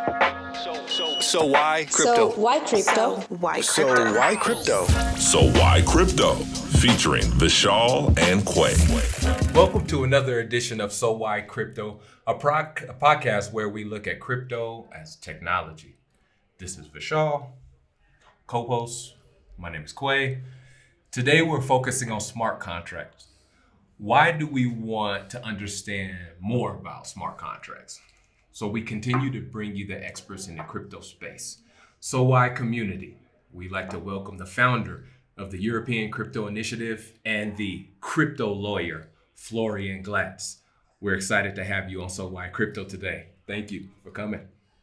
So why crypto? So why crypto? So why crypto? So Why Crypto? Featuring Vishal and Quay. Welcome to another edition of So Why Crypto, a podcast where we look at crypto as technology. This is Vishal, co-host. My name is Quay. Today we're focusing on smart contracts. Why do we want to understand more about smart contracts? So we continue to bring you the experts in the crypto space. So Why Community. We'd like to welcome the founder of the European Crypto Initiative and the crypto lawyer, Florian Glatz. We're excited to have you on So Why Crypto today. Thank you for coming.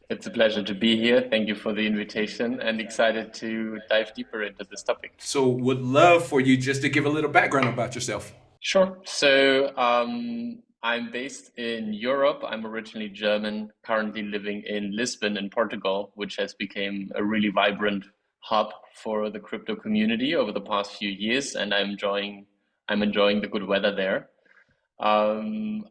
It's a pleasure to be here. Thank you for the invitation and excited to dive deeper into this topic. So would love for you just to give a little background about yourself. Sure. So I'm based in Europe. I'm originally German, currently living in Lisbon in Portugal, which has become a really vibrant hub for the crypto community over the past few years, and I'm enjoying the good weather there. I'm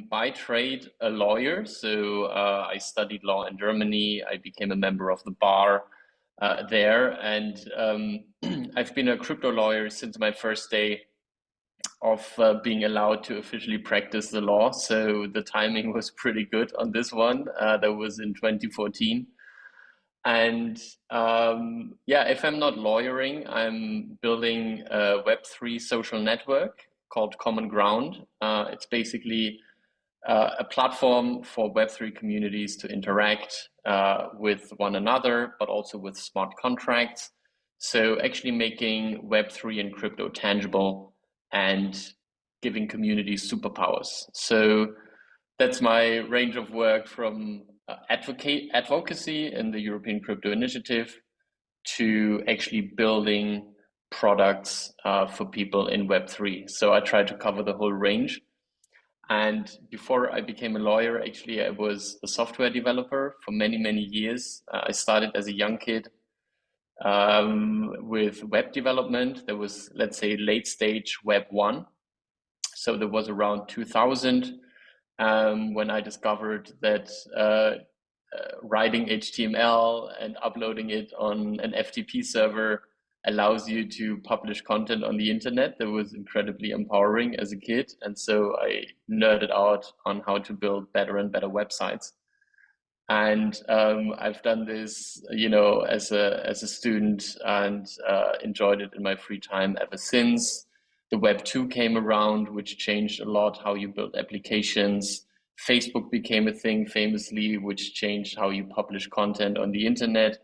by trade a lawyer, so I studied law in Germany. I became a member of the bar there, and I've been a crypto lawyer since my first day of being allowed to officially practice the law. So the timing was pretty good on this one. That was in 2014. And if I'm not lawyering, I'm building a Web3 social network called Common Ground. It's basically a platform for Web3 communities to interact with one another, but also with smart contracts. So actually making Web3 and crypto tangible and giving communities superpowers. So that's my range of work, from advocacy in the European Crypto Initiative to actually building products for people in Web3. So I try to cover the whole range. And before I became a lawyer, actually, I was a software developer for many, many years. I started as a young kid with web development. There was, let's say, late stage Web 1. So there was around 2000 when I discovered that writing HTML and uploading it on an FTP server allows you to publish content on the internet. That was incredibly empowering as a kid. And so I nerded out on how to build better and better websites. And I've done this, as a student, and enjoyed it in my free time ever since. The Web 2 came around, which changed a lot how you build applications. Facebook became a thing famously, which changed how you publish content on the internet.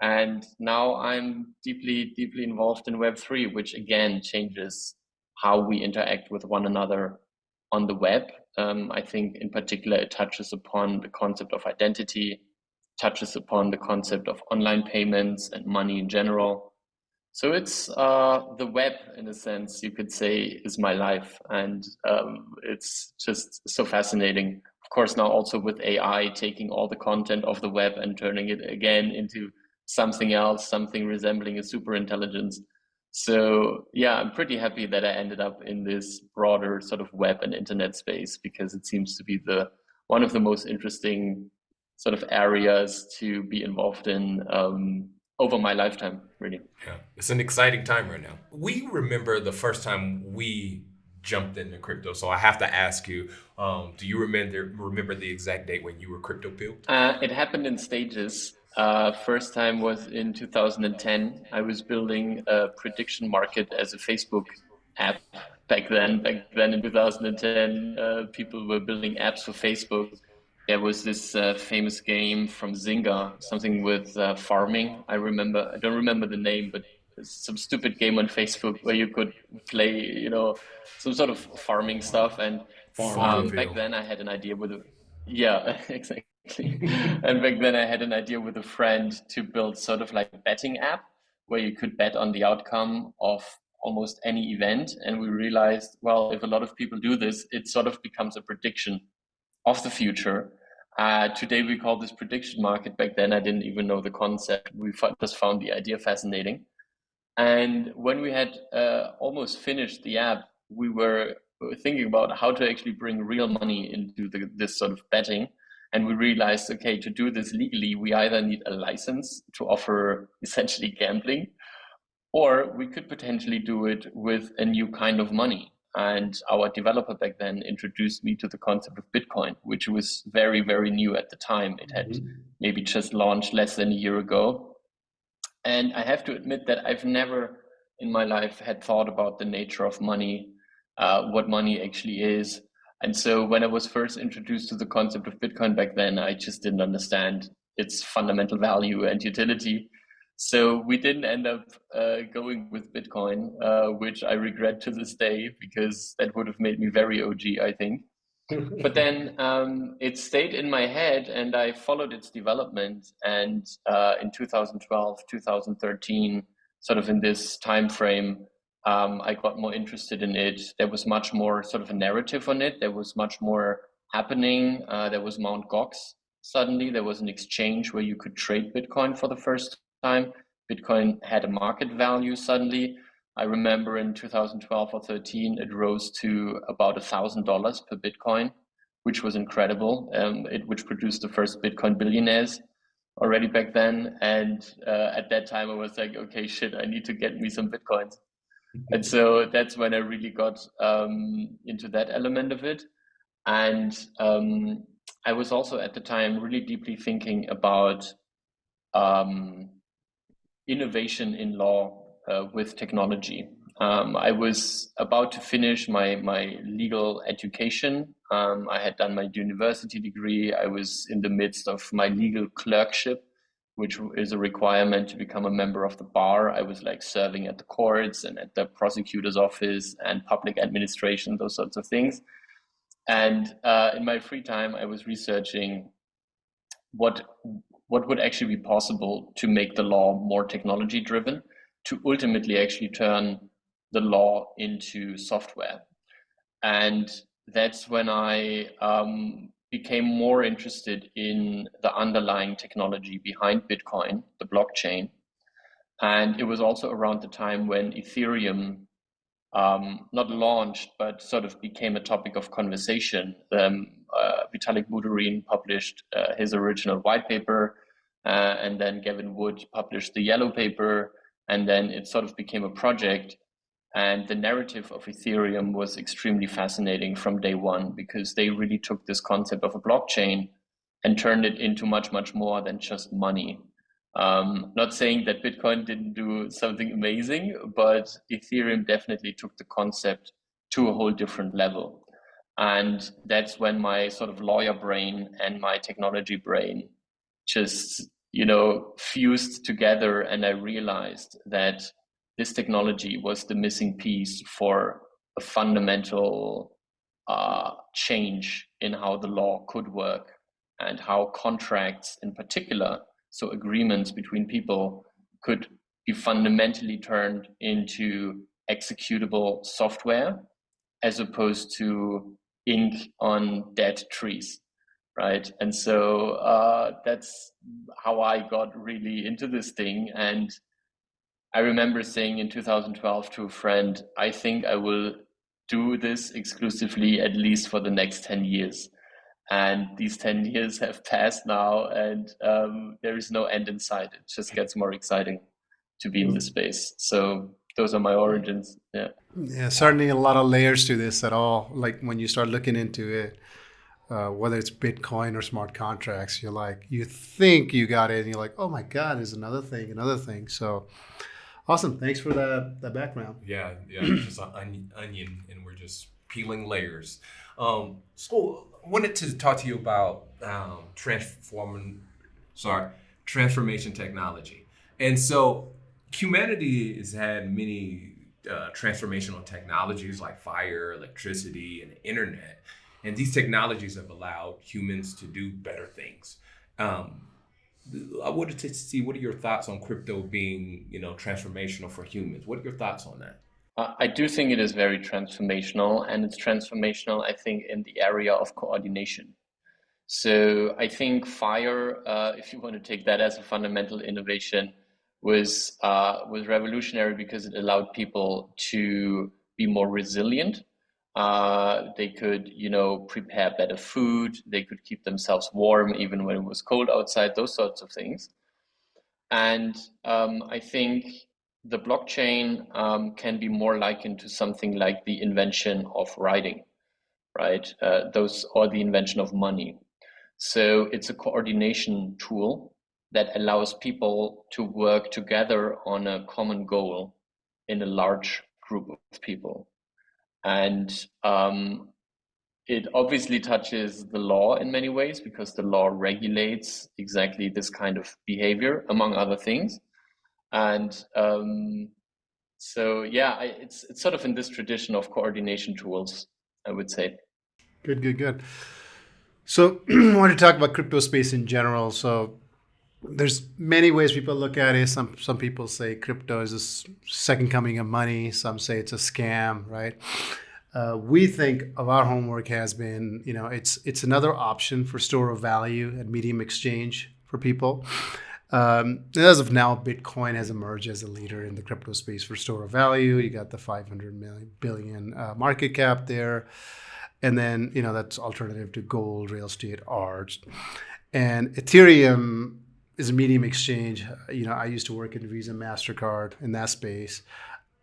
And now I'm deeply, deeply involved in Web 3, which again changes how we interact with one another on the web. I think in particular, it touches upon the concept of identity, touches upon the concept of online payments and money in general. So it's the web, in a sense, you could say, is my life. And it's just so fascinating. Of course, now also with AI, taking all the content of the web and turning it again into something else, something resembling a super intelligence. So yeah, I'm pretty happy that I ended up in this broader sort of web and internet space, because it seems to be one of the most interesting sort of areas to be involved in over my lifetime, really. Yeah, it's an exciting time right now. We remember the first time we jumped into crypto, so I have to ask you, do you remember the exact date when you were crypto pilled? It happened in stages. First time was in 2010. I was building a prediction market as a Facebook app back then. Back then in 2010, people were building apps for Facebook. There was this famous game from Zynga, something with farming. I don't remember the name, but some stupid game on Facebook where you could play, some sort of farming stuff. And back then I had an idea exactly. And back then I had an idea with a friend to build sort of like a betting app where you could bet on the outcome of almost any event. And we realized, well, if a lot of people do this, it sort of becomes a prediction of the future. Today we call this prediction market. Back then I didn't even know the concept. We just found the idea fascinating. And when we had almost finished the app, we were thinking about how to actually bring real money into this sort of betting. And we realized, okay, to do this legally, we either need a license to offer essentially gambling, or we could potentially do it with a new kind of money. And our developer back then introduced me to the concept of Bitcoin, which was very, very new at the time. It had maybe just launched less than a year ago. And I have to admit that I've never in my life had thought about the nature of money, what money actually is. And so when I was first introduced to the concept of Bitcoin back then, I just didn't understand its fundamental value and utility. So we didn't end up going with Bitcoin, which I regret to this day, because that would have made me very OG, I think. But then it stayed in my head and I followed its development. And in 2012, 2013, sort of in this time frame, I got more interested in it. There was much more sort of a narrative on it. There was much more happening. There was Mt. Gox. Suddenly there was an exchange where you could trade Bitcoin for the first time. Bitcoin had a market value suddenly. I remember in 2012 or 13, it rose to about $1,000 per Bitcoin, which was incredible, which produced the first Bitcoin billionaires already back then. And at that time, I was like, okay, shit, I need to get me some Bitcoins. And so that's when I really got into that element of it. And I was also at the time really deeply thinking about innovation in law with technology. I was about to finish my legal education. I had done my university degree. I was in the midst of my legal clerkship, which is a requirement to become a member of the bar. I was like serving at the courts and at the prosecutor's office and public administration, those sorts of things. And in my free time, I was researching what would actually be possible to make the law more technology driven, to ultimately actually turn the law into software. And that's when I became more interested in the underlying technology behind Bitcoin, the blockchain. And it was also around the time when Ethereum not launched, but sort of became a topic of conversation. Vitalik Buterin published his original white paper, and then Gavin Wood published the yellow paper, and then it sort of became a project. And the narrative of Ethereum was extremely fascinating from day one, because they really took this concept of a blockchain and turned it into much, much more than just money. Not saying that Bitcoin didn't do something amazing, but Ethereum definitely took the concept to a whole different level. And that's when my sort of lawyer brain and my technology brain just, fused together. And I realized that this technology was the missing piece for a fundamental change in how the law could work and how contracts in particular, so agreements between people, could be fundamentally turned into executable software as opposed to ink on dead trees, right? And so that's how I got really into this thing. And I remember saying in 2012 to a friend, I think I will do this exclusively at least for the next 10 years. And these 10 years have passed now, and there is no end in sight. It just gets more exciting to be in this space. So those are my origins. Yeah. Yeah, certainly a lot of layers to this at all. Like when you start looking into it, whether it's Bitcoin or smart contracts, you think you got it, and you're like, oh my God, there's another thing. So awesome. Thanks for that background. Yeah, just an onion, and we're just peeling layers. So I wanted to talk to you about transformation technology. And so humanity has had many transformational technologies like fire, electricity, and the internet. And these technologies have allowed humans to do better things. I wanted to see, what are your thoughts on crypto being, transformational for humans? What are your thoughts on that? I do think it is very transformational, and it's transformational, I think, in the area of coordination. So I think fire, if you want to take that as a fundamental innovation, was revolutionary because it allowed people to be more resilient They could, prepare better food. They could keep themselves warm even when it was cold outside, those sorts of things. And I think the blockchain can be more likened to something like the invention of writing, right? Or the invention of money. So it's a coordination tool that allows people to work together on a common goal in a large group of people. And it obviously touches the law in many ways because the law regulates exactly this kind of behavior, among other things. And so, yeah, it's sort of in this tradition of coordination tools, I would say. Good. So I want to talk about crypto space in general. So there's many ways people look at it. Some people say crypto is a second coming of money. Some say it's a scam, right? We think of our homework has been, it's another option for store of value and medium exchange for people. As of now, Bitcoin has emerged as a leader in the crypto space for store of value. You got the 500 billion market cap there. And then, that's alternative to gold, real estate, art. And Ethereum is a medium exchange. I used to work in Visa, MasterCard in that space.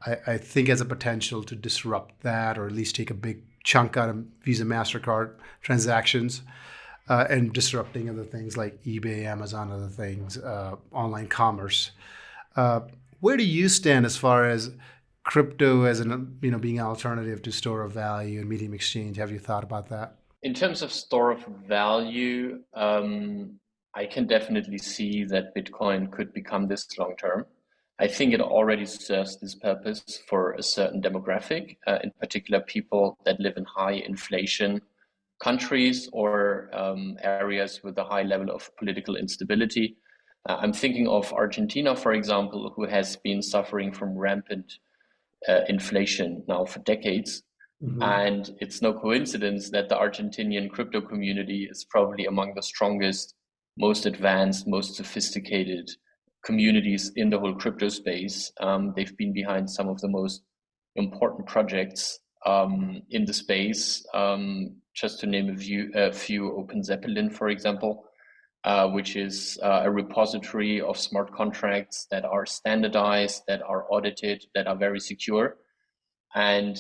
I think has a potential to disrupt that, or at least take a big chunk out of Visa, MasterCard transactions, and disrupting other things like eBay, Amazon, other things, online commerce. Where do you stand as far as crypto as being an alternative to store of value and medium exchange? Have you thought about that? In terms of store of value, I can definitely see that Bitcoin could become this long term. I think it already serves this purpose for a certain demographic, in particular people that live in high inflation countries or areas with a high level of political instability. I'm thinking of Argentina, for example, who has been suffering from rampant inflation now for decades. Mm-hmm. And it's no coincidence that the Argentinian crypto community is probably among the strongest, most advanced, most sophisticated communities in the whole crypto space. They've been behind some of the most important projects in the space. Just to name a few, Open Zeppelin, for example, which is a repository of smart contracts that are standardized, that are audited, that are very secure. And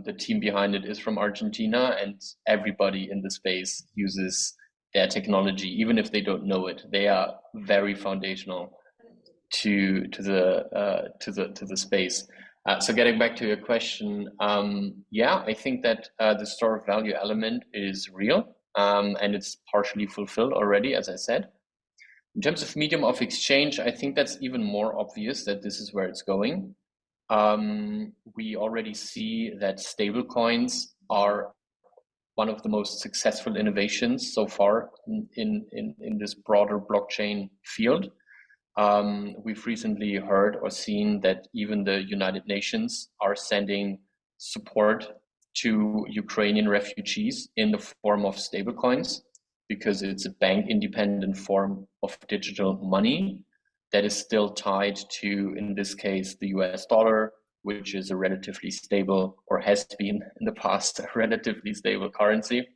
the team behind it is from Argentina, and everybody in the space uses their technology, even if they don't know it. They are very foundational to the space. So getting back to your question, I think that the store of value element is real, and it's partially fulfilled already, as I said. In terms of medium of exchange, I think that's even more obvious that this is where it's going. We already see that stable coins are one of the most successful innovations so far in this broader blockchain field. We've recently heard or seen that even the United Nations are sending support to Ukrainian refugees in the form of stablecoins, because it's a bank independent form of digital money that is still tied to, in this case, the US dollar, which is a relatively stable, or has been in the past, a relatively stable currency.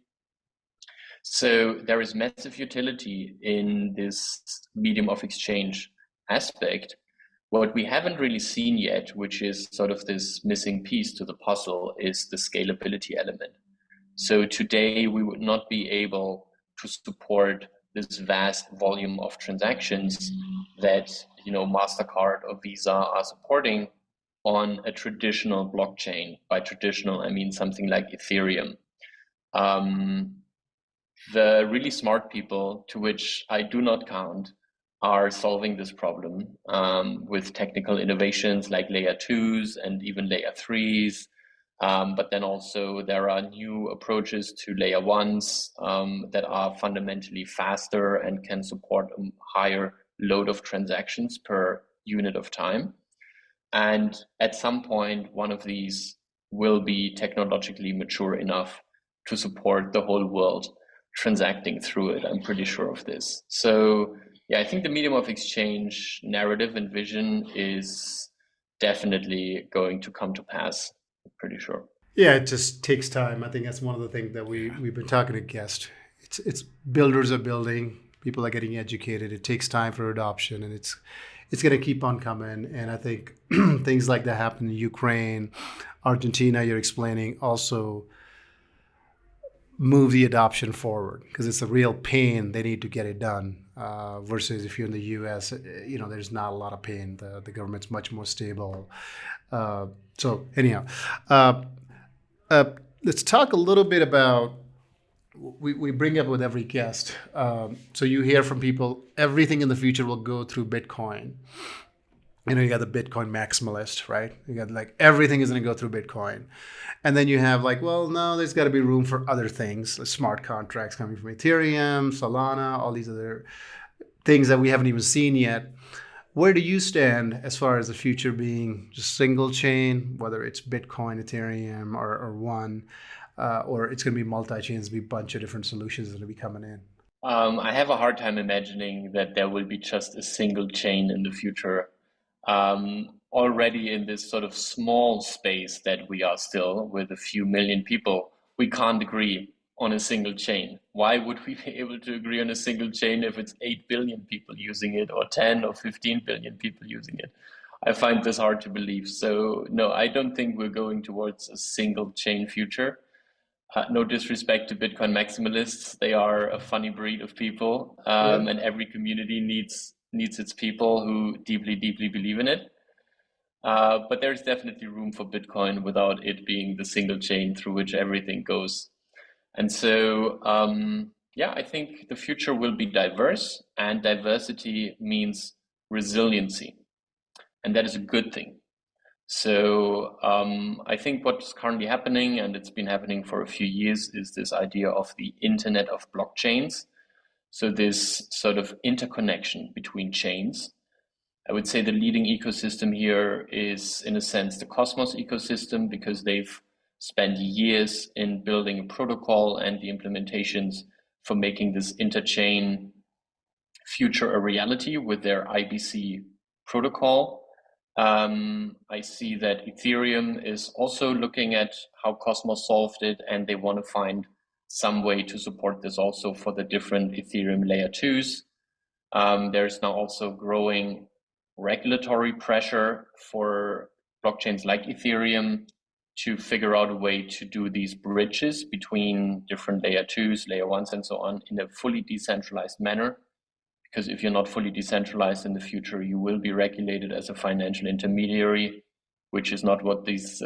So there is massive utility in this medium of exchange aspect. What we haven't really seen yet, which is sort of this missing piece to the puzzle, is the scalability element. So today we would not be able to support this vast volume of transactions that, MasterCard or Visa are supporting on a traditional blockchain. By traditional, I mean something like Ethereum. The really smart people, to which I do not count, are solving this problem with technical innovations like layer 2s and even layer 3s. But then also there are new approaches to layer 1s that are fundamentally faster and can support a higher load of transactions per unit of time. And at some point, one of these will be technologically mature enough to support the whole world transacting through it. I'm pretty sure of this. So yeah, I think the medium of exchange narrative and vision is definitely going to come to pass. I'm pretty sure. Yeah, it just takes time. I think that's one of the things that we've been talking to guests. It's builders are building, people are getting educated. It takes time for adoption, and it's going to keep on coming. And I think things like that happen in Ukraine, Argentina. You're explaining also move the adoption forward because it's a real pain. They need to get it done. Versus if you're in the U.S., there's not a lot of pain. The government's much more stable. So anyhow. Let's talk a little bit about we bring up with every guest. So you hear from people everything in the future will go through Bitcoin. You got the Bitcoin maximalist, right? You got like everything is going to go through Bitcoin, and then you have like, well, no, there's got to be room for other things, like smart contracts coming from Ethereum, Solana, all these other things that we haven't even seen yet. Where do you stand as far as the future being just single chain, whether it's Bitcoin, Ethereum, or one, or it's going to be multi-chains, be a bunch of different solutions that are going to be coming in? I have a hard time imagining that there will be just a single chain in the future. Already in this sort of small space that we are still with a few million people, we can't agree on a single chain. Why would we be able to agree on a single chain if it's 8 billion people using it or 10 or 15 billion people using it? I find this hard to believe. So no, I don't think we're going towards a single chain future. No disrespect to Bitcoin maximalists. They are a funny breed of people, and every community needs its people who deeply, deeply believe in it. But there's definitely room for Bitcoin without it being the single chain through which everything goes. And so, I think the future will be diverse, and diversity means resiliency. And that is a good thing. So I think what's currently happening, and it's been happening for a few years, is this idea of the Internet of blockchains. So this sort of interconnection between chains. I would say the leading ecosystem here is, in a sense, the Cosmos ecosystem, because they've spent years in building a protocol and the implementations for making this interchain future a reality with their IBC protocol. I see that Ethereum is also looking at how Cosmos solved it, and they want to find some way to support this also for the different Ethereum layer 2s. There's now also growing regulatory pressure for blockchains like Ethereum to figure out a way to do these bridges between different layer 2s, layer 1s, and so on in a fully decentralized manner. Because if you're not fully decentralized in the future, you will be regulated as a financial intermediary, which is not what these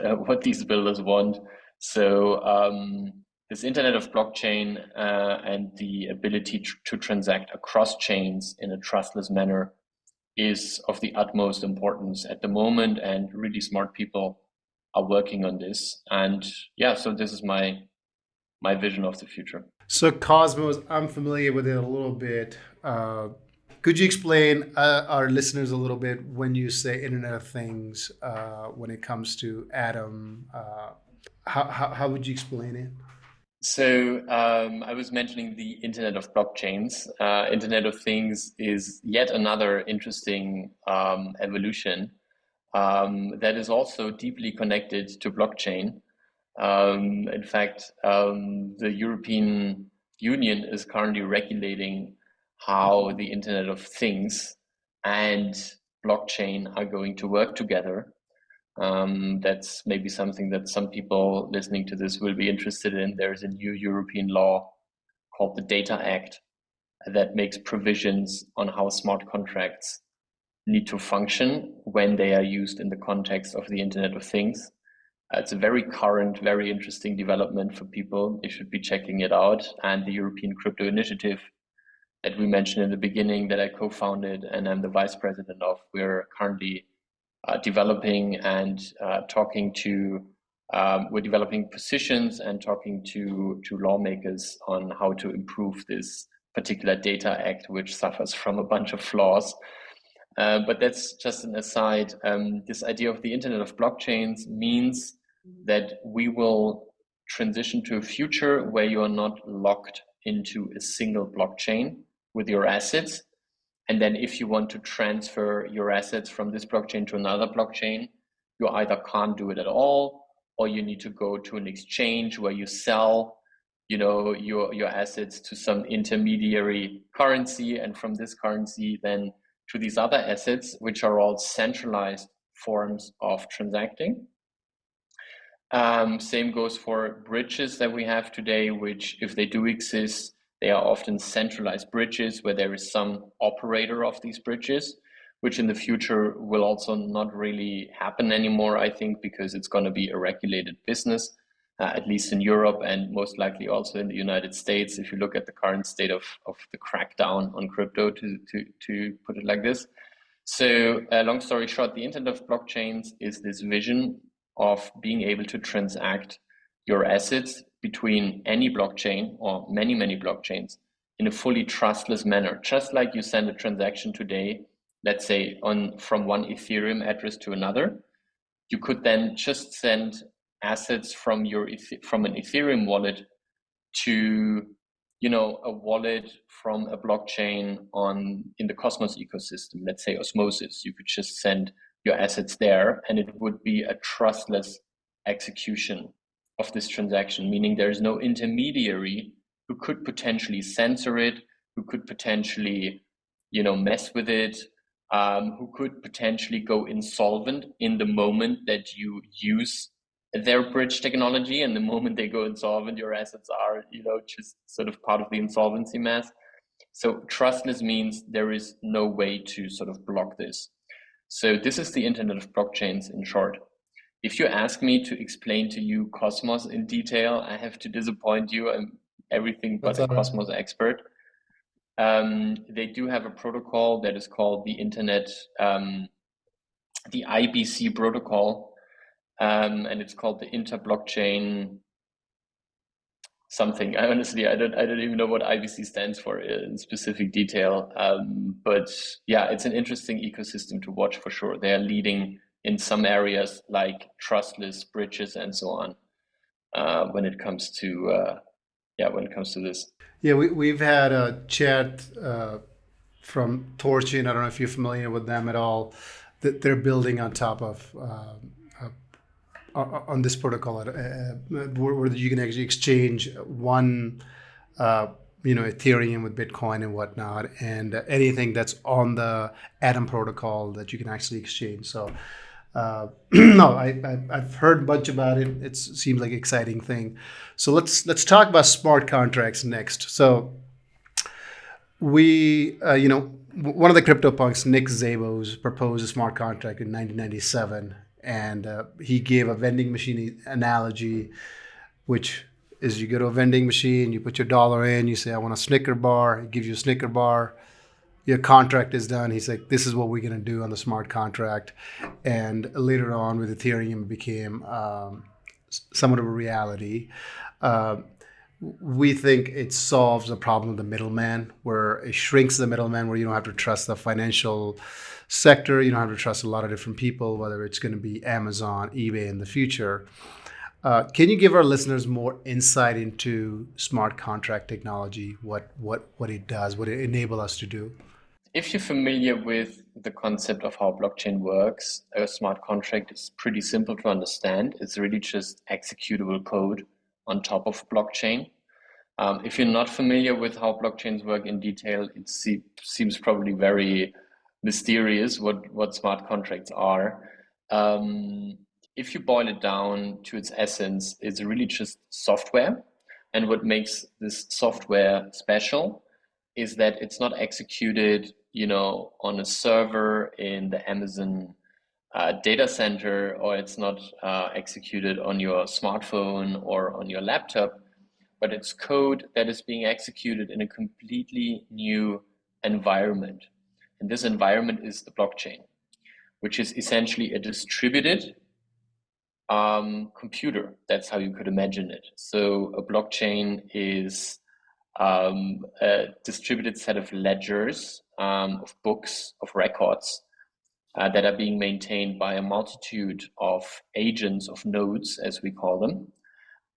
builders want. So this Internet of blockchain and the ability to transact across chains in a trustless manner is of the utmost importance at the moment, and really smart people are working on this. And so this is my vision of the future. So Cosmos, I'm familiar with it a little bit. Could you explain our listeners a little bit when you say Internet of Things, when it comes to Atom? How would you explain it? So I was mentioning the Internet of blockchains. Internet of Things is yet another interesting evolution that is also deeply connected to blockchain. In fact, the European Union is currently regulating how the Internet of Things and blockchain are going to work together. That's maybe something that some people listening to this will be interested in. There's a new European law called the Data Act that makes provisions on how smart contracts need to function when they are used in the context of the Internet of Things. It's a very current, very interesting development for people. They should be checking it out. And the European Crypto Initiative that we mentioned in the beginning, that I co-founded and I'm the vice president of, we're currently developing and talking to, we're developing positions and talking to lawmakers on how to improve this particular Data Act, which suffers from a bunch of flaws. But that's just an aside. This idea of the Internet of blockchains means that we will transition to a future where you are not locked into a single blockchain with your assets. And then if you want to transfer your assets from this blockchain to another blockchain, you either can't do it at all, or you need to go to an exchange where you sell, your assets to some intermediary currency, and from this currency then to these other assets, which are all centralized forms of transacting. Same goes for bridges that we have today, which, if they do exist, they are often centralized bridges where there is some operator of these bridges, which in the future will also not really happen anymore, I think, because it's going to be a regulated business, at least in Europe and most likely also in the United States, if you look at the current state of the crackdown on crypto, to put it like this. So long story short, the Internet of Blockchains is this vision of being able to transact your assets between any blockchain or many, many blockchains in a fully trustless manner. Just like you send a transaction today, let's say from one Ethereum address to another, you could then just send assets from an Ethereum wallet to a wallet from a blockchain in the Cosmos ecosystem, let's say Osmosis. You could just send your assets there, and it would be a trustless execution of this transaction, meaning there is no intermediary who could potentially censor it, who could potentially mess with it, who could potentially go insolvent in the moment that you use their bridge technology, and the moment they go insolvent, your assets are just sort of part of the insolvency mass. So trustless means there is no way to sort of block this. So this is the Internet of Blockchains in short. If you ask me to explain to you Cosmos in detail, I have to disappoint you. I'm everything but a Cosmos expert. They do have a protocol that is called the Internet, the IBC protocol, and it's called the Inter-Blockchain something. I don't even know what IBC stands for in specific detail. But yeah, it's an interesting ecosystem to watch for sure. They are leading in some areas like trustless bridges and so on. When it comes to this. Yeah, we've had a chat from Torchin. I don't know if you're familiar with them at all. That they're building on top of on this protocol where you can actually exchange one Ethereum with Bitcoin and whatnot, and anything that's on the Atom protocol that you can actually exchange. So no, I've heard a bunch about it. It seems like an exciting thing. So let's talk about smart contracts next. So we one of the CryptoPunks, Nick Szabos, proposed a smart contract in 1997. And he gave a vending machine analogy, which is you go to a vending machine, you put your dollar in, you say, I want a Snicker bar. He gives you a Snicker bar. Your contract is done. He's like, this is what we're going to do on the smart contract. And later on with Ethereum, it became somewhat of a reality. We think it solves the problem of the middleman, where it shrinks the middleman, where you don't have to trust the financial sector. You don't have to trust a lot of different people, whether it's going to be Amazon, eBay in the future. Can you give our listeners more insight into smart contract technology, what it does, what it enables us to do? If you're familiar with the concept of how blockchain works, a smart contract is pretty simple to understand. It's really just executable code on top of blockchain. If you're not familiar with how blockchains work in detail, it seems probably very mysterious what smart contracts are. If you boil it down to its essence, it's really just software. And what makes this software special is that it's not executed, on a server in the Amazon data center, or it's not executed on your smartphone or on your laptop, but it's code that is being executed in a completely new environment. And this environment is the blockchain, which is essentially a distributed computer. That's how you could imagine it. So a blockchain is a distributed set of ledgers, of books, of records that are being maintained by a multitude of agents, of nodes, as we call them.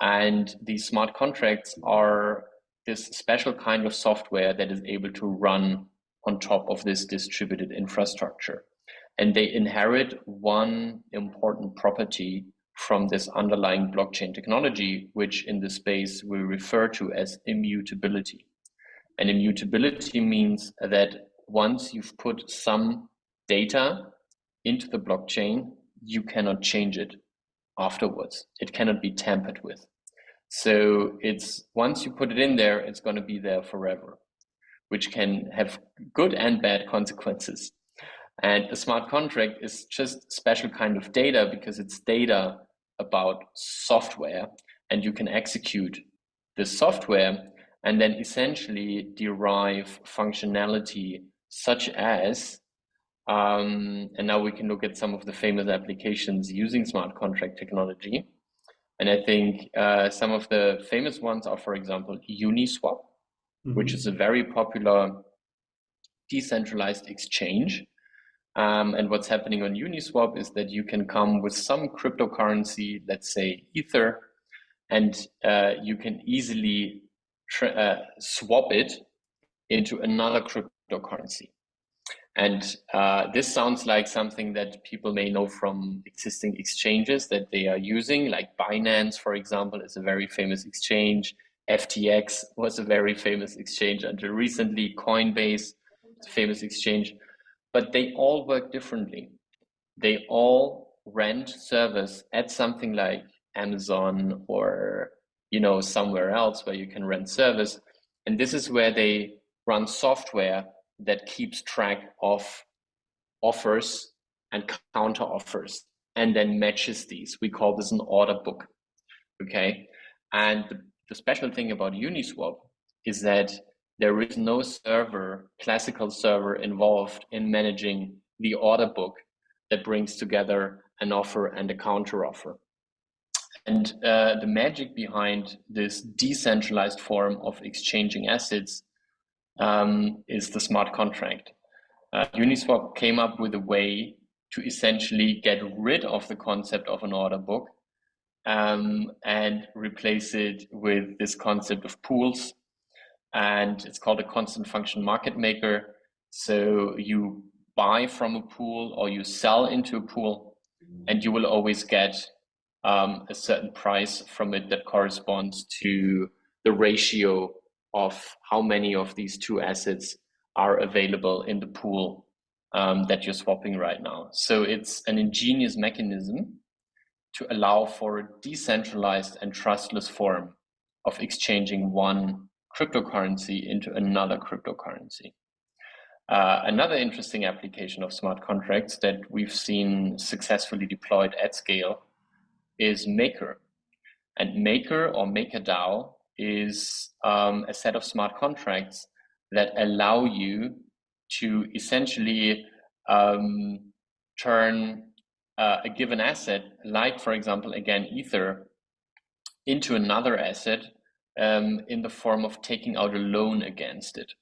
And these smart contracts are this special kind of software that is able to run on top of this distributed infrastructure. And they inherit one important property from this underlying blockchain technology, which in this space we refer to as immutability. And immutability means that once you've put some data into the blockchain, you cannot change it afterwards. It cannot be tampered with. So it's once you put it in there, it's going to be there forever, which can have good and bad consequences. And a smart contract is just special kind of data because it's data about software, and you can execute this software and then essentially derive functionality such as, and now we can look at some of the famous applications using smart contract technology. And I think some of the famous ones are, for example, Uniswap, which is a very popular decentralized exchange. And what's happening on Uniswap is that you can come with some cryptocurrency, let's say Ether, and you can easily swap it into another cryptocurrency. And this sounds like something that people may know from existing exchanges that they are using, like Binance, for example, is a very famous exchange. FTX was a very famous exchange until recently. Coinbase is a famous exchange. But they all work differently. They all rent servers at something like Amazon or somewhere else where you can rent servers. And this is where they run software that keeps track of offers and counter offers and then matches these. We call this an order book. Okay. And the special thing about Uniswap is that there is no classical server involved in managing the order book that brings together an offer and a counter offer. And the magic behind this decentralized form of exchanging assets is the smart contract. Uniswap came up with a way to essentially get rid of the concept of an order book and replace it with this concept of pools. And it's called a constant function market maker. So you buy from a pool or you sell into a pool, and you will always get a certain price from it that corresponds to the ratio of how many of these two assets are available in the pool that you're swapping right now. So it's an ingenious mechanism to allow for a decentralized and trustless form of exchanging one cryptocurrency into another cryptocurrency. Another interesting application of smart contracts that we've seen successfully deployed at scale is Maker. And Maker or MakerDAO is a set of smart contracts that allow you to essentially turn a given asset, like for example, again, Ether, into another asset in the form of taking out a loan against it.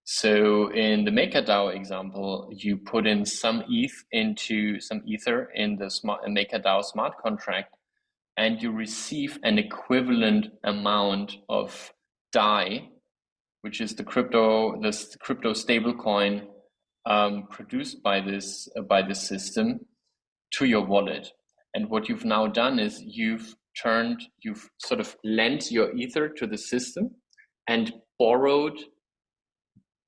So in the MakerDAO example, you put in some ETH into some Ether in the MakerDAO smart contract, and you receive an equivalent amount of DAI, which is the crypto stablecoin produced by this system, to your wallet. And what you've now done is you've sort of lent your Ether to the system and borrowed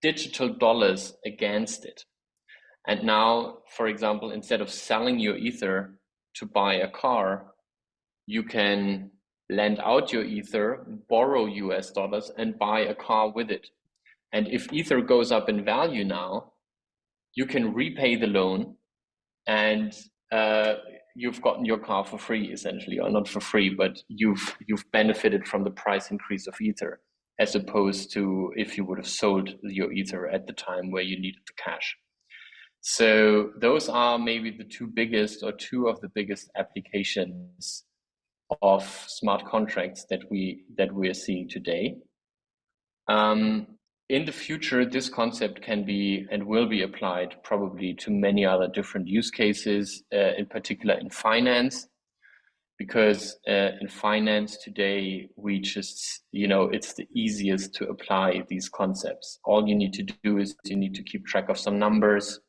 digital dollars against it. And now, for example, instead of selling your Ether to buy a car, you can lend out your Ether, borrow US dollars, and buy a car with it. And if Ether goes up in value now, you can repay the loan, and you've gotten your car for free, essentially, or not for free, but you've benefited from the price increase of Ether, as opposed to if you would have sold your Ether at the time where you needed the cash. So those are maybe the two of the biggest applications of smart contracts that we are seeing today. In the future, this concept can be and will be applied probably to many other different use cases, in particular in finance, because in finance today, we just, it's the easiest to apply these concepts. All you need to do is you need to keep track of some numbers.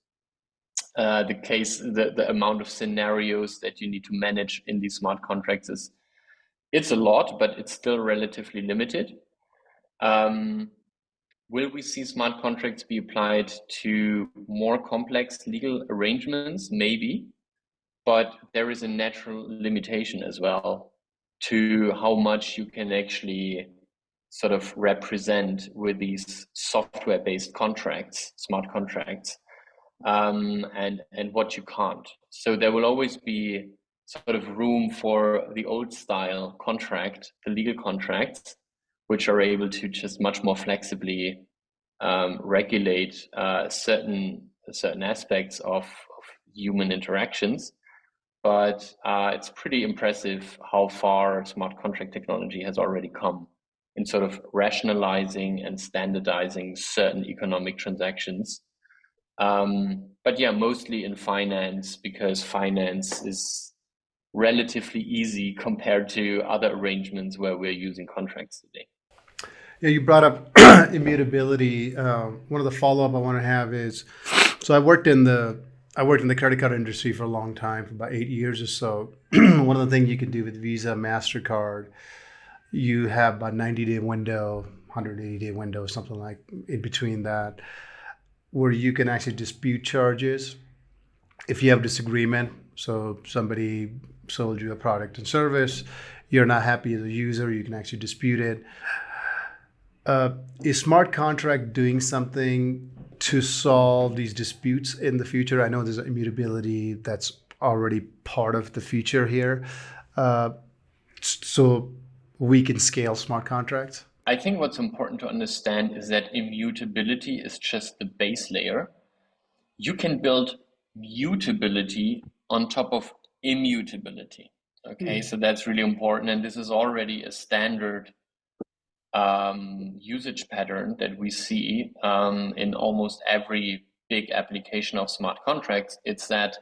the amount of scenarios that you need to manage in these smart contracts it's a lot, but it's still relatively limited. Will we see smart contracts be applied to more complex legal arrangements? Maybe, but there is a natural limitation as well to how much you can actually sort of represent with these software-based contracts, smart contracts, and what you can't. So there will always be sort of room for the old style contract, the legal contracts, which are able to just much more flexibly regulate certain aspects of human interactions. But it's pretty impressive how far smart contract technology has already come in sort of rationalizing and standardizing certain economic transactions. But yeah, mostly in finance, because finance is relatively easy compared to other arrangements where we're using contracts today. Yeah, you brought up immutability. One of the follow-up I want to have is, so I worked in the credit card industry for a long time, for about 8 years or so. One of the things you can do with Visa, MasterCard, you have about 90-day window, 180-day window, something like in between that, where you can actually dispute charges if you have disagreement. So somebody sold you a product and service, you're not happy as a user, you can actually dispute it. Is smart contract doing something to solve these disputes in the future? I know there's immutability that's already part of the feature here. So we can scale smart contracts? I think what's important to understand is that immutability is just the base layer. You can build mutability on top of immutability. Okay, so that's really important. And this is already a standard usage pattern that we see in almost every big application of smart contracts. It's that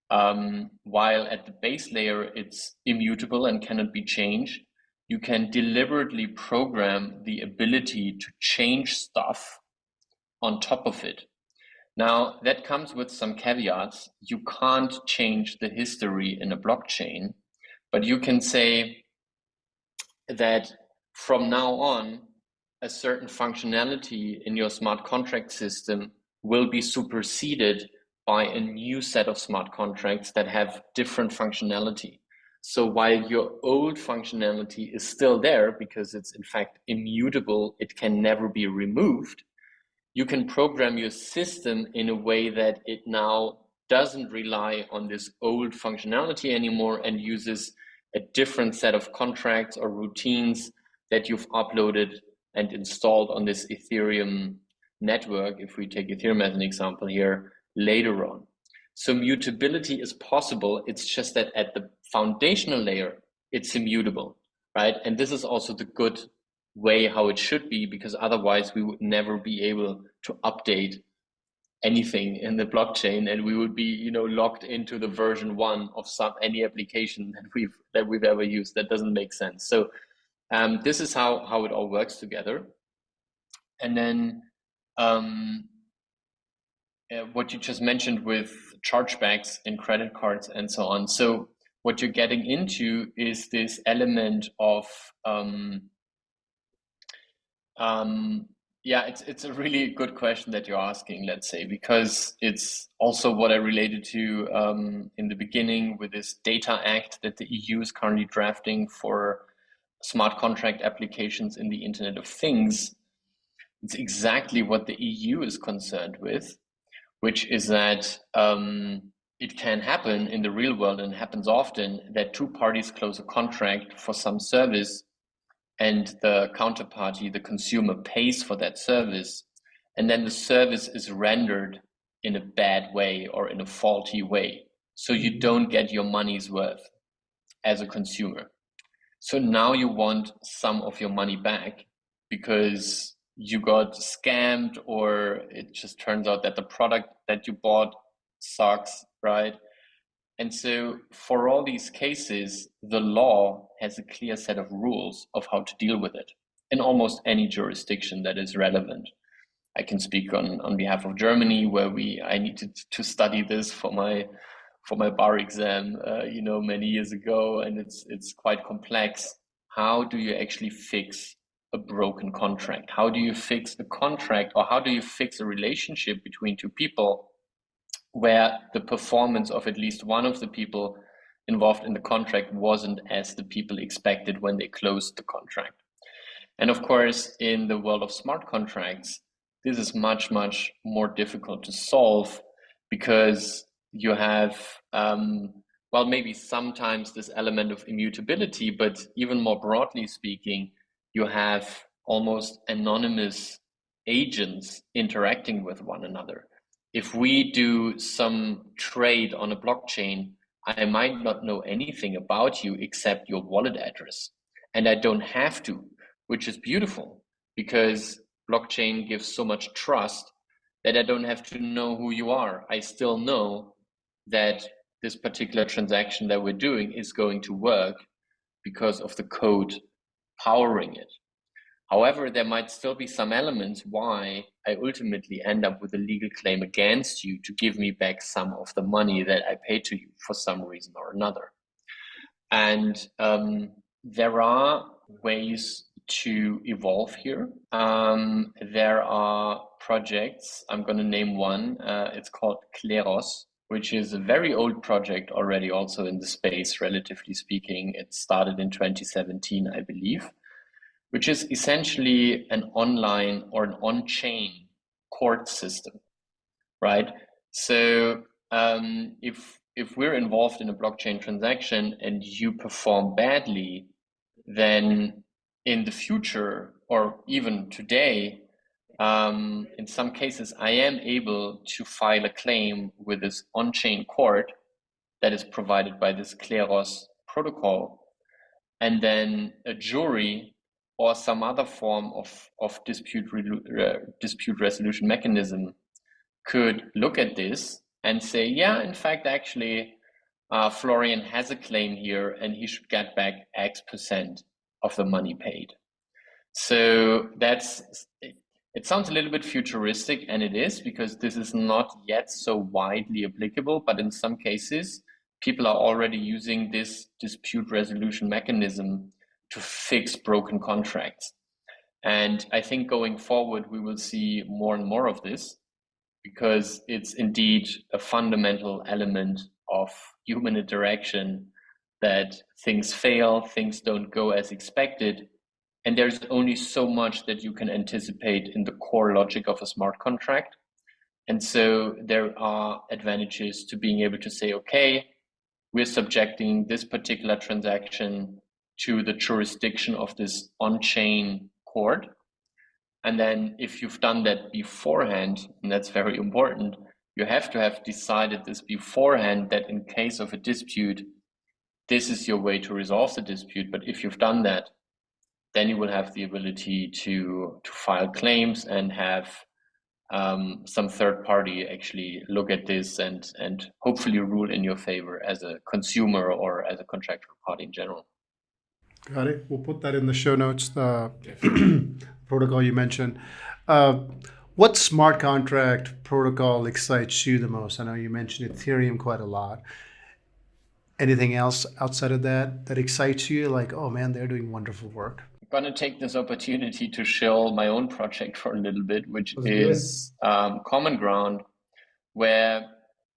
while at the base layer it's immutable and cannot be changed, you can deliberately program the ability to change stuff on top of it. Now, that comes with some caveats. You can't change the history in a blockchain, but you can say that from now on, a certain functionality in your smart contract system will be superseded by a new set of smart contracts that have different functionality. So while your old functionality is still there because it's in fact immutable, it can never be removed, you can program your system in a way that it now doesn't rely on this old functionality anymore and uses a different set of contracts or routines that you've uploaded and installed on this Ethereum network, if we take Ethereum as an example here, later on. So mutability is possible. It's just that at the foundational layer, it's immutable, right? And this is also the good way how it should be, because otherwise we would never be able to update anything in the blockchain, and we would be, locked into the version 1 of any application that we've ever used. That doesn't make sense. So this is how it all works together. And then what you just mentioned with chargebacks in credit cards and so on. So what you're getting into is this element of it's a really good question that you're asking, let's say, because it's also what I related to in the beginning with this Data Act that the EU is currently drafting for smart contract applications in the Internet of Things. It's exactly what the EU is concerned with, which is that it can happen in the real world, and happens often, that two parties close a contract for some service and the counterparty, the consumer, pays for that service, and then the service is rendered in a bad way or in a faulty way. So you don't get your money's worth as a consumer. So now you want some of your money back because you got scammed, or it just turns out that the product that you bought sucks, right? And so for all these cases, the law has a clear set of rules of how to deal with it in almost any jurisdiction that is relevant. I can speak on behalf of Germany, where I needed to study this for my bar exam, many years ago, and it's quite complex. How do you actually fix a broken contract? How do you fix a contract, or how do you fix a relationship between two people where the performance of at least one of the people involved in the contract wasn't as the people expected when they closed the contract? And of course, in the world of smart contracts, this is much, much more difficult to solve, because you have, maybe sometimes this element of immutability, but even more broadly speaking, you have almost anonymous agents interacting with one another. If we do some trade on a blockchain, I might not know anything about you except your wallet address. And I don't have to, which is beautiful, because blockchain gives so much trust that I don't have to know who you are. I still know that this particular transaction that we're doing is going to work because of the code powering it. However, there might still be some elements why I ultimately end up with a legal claim against you to give me back some of the money that I paid to you for some reason or another. And there are ways to evolve here. There are projects, I'm going to name one, it's called Kleros, which is a very old project already, also in the space, relatively speaking. It started in 2017, I believe, which is essentially an online or an on-chain court system, right? So if we're involved in a blockchain transaction and you perform badly, then in the future, or even today, in some cases, I am able to file a claim with this on-chain court that is provided by this Kleros protocol, and then a jury or some other form of dispute resolution mechanism could look at this and say, yeah, in fact, actually, Florian has a claim here and he should get back X% of the money paid. So it sounds a little bit futuristic, and it is, because this is not yet so widely applicable, but in some cases, people are already using this dispute resolution mechanism to fix broken contracts. And I think going forward, we will see more and more of this, because it's indeed a fundamental element of human interaction that things fail, things don't go as expected, and there's only so much that you can anticipate in the core logic of a smart contract. And so there are advantages to being able to say, okay, we're subjecting this particular transaction to the jurisdiction of this on-chain court. And then if you've done that beforehand, and that's very important, you have to have decided this beforehand, that in case of a dispute, this is your way to resolve the dispute. But if you've done that, then you will have the ability to file claims and have some third party actually look at this and hopefully rule in your favor as a consumer or as a contractual party in general. Got it. We'll put that in the show notes, the protocol you mentioned. What smart contract protocol excites you the most? I know you mentioned Ethereum quite a lot. Anything else outside of that excites you? Like, oh man, they're doing wonderful work. I'm going to take this opportunity to shill my own project for a little bit, which is Common Ground, where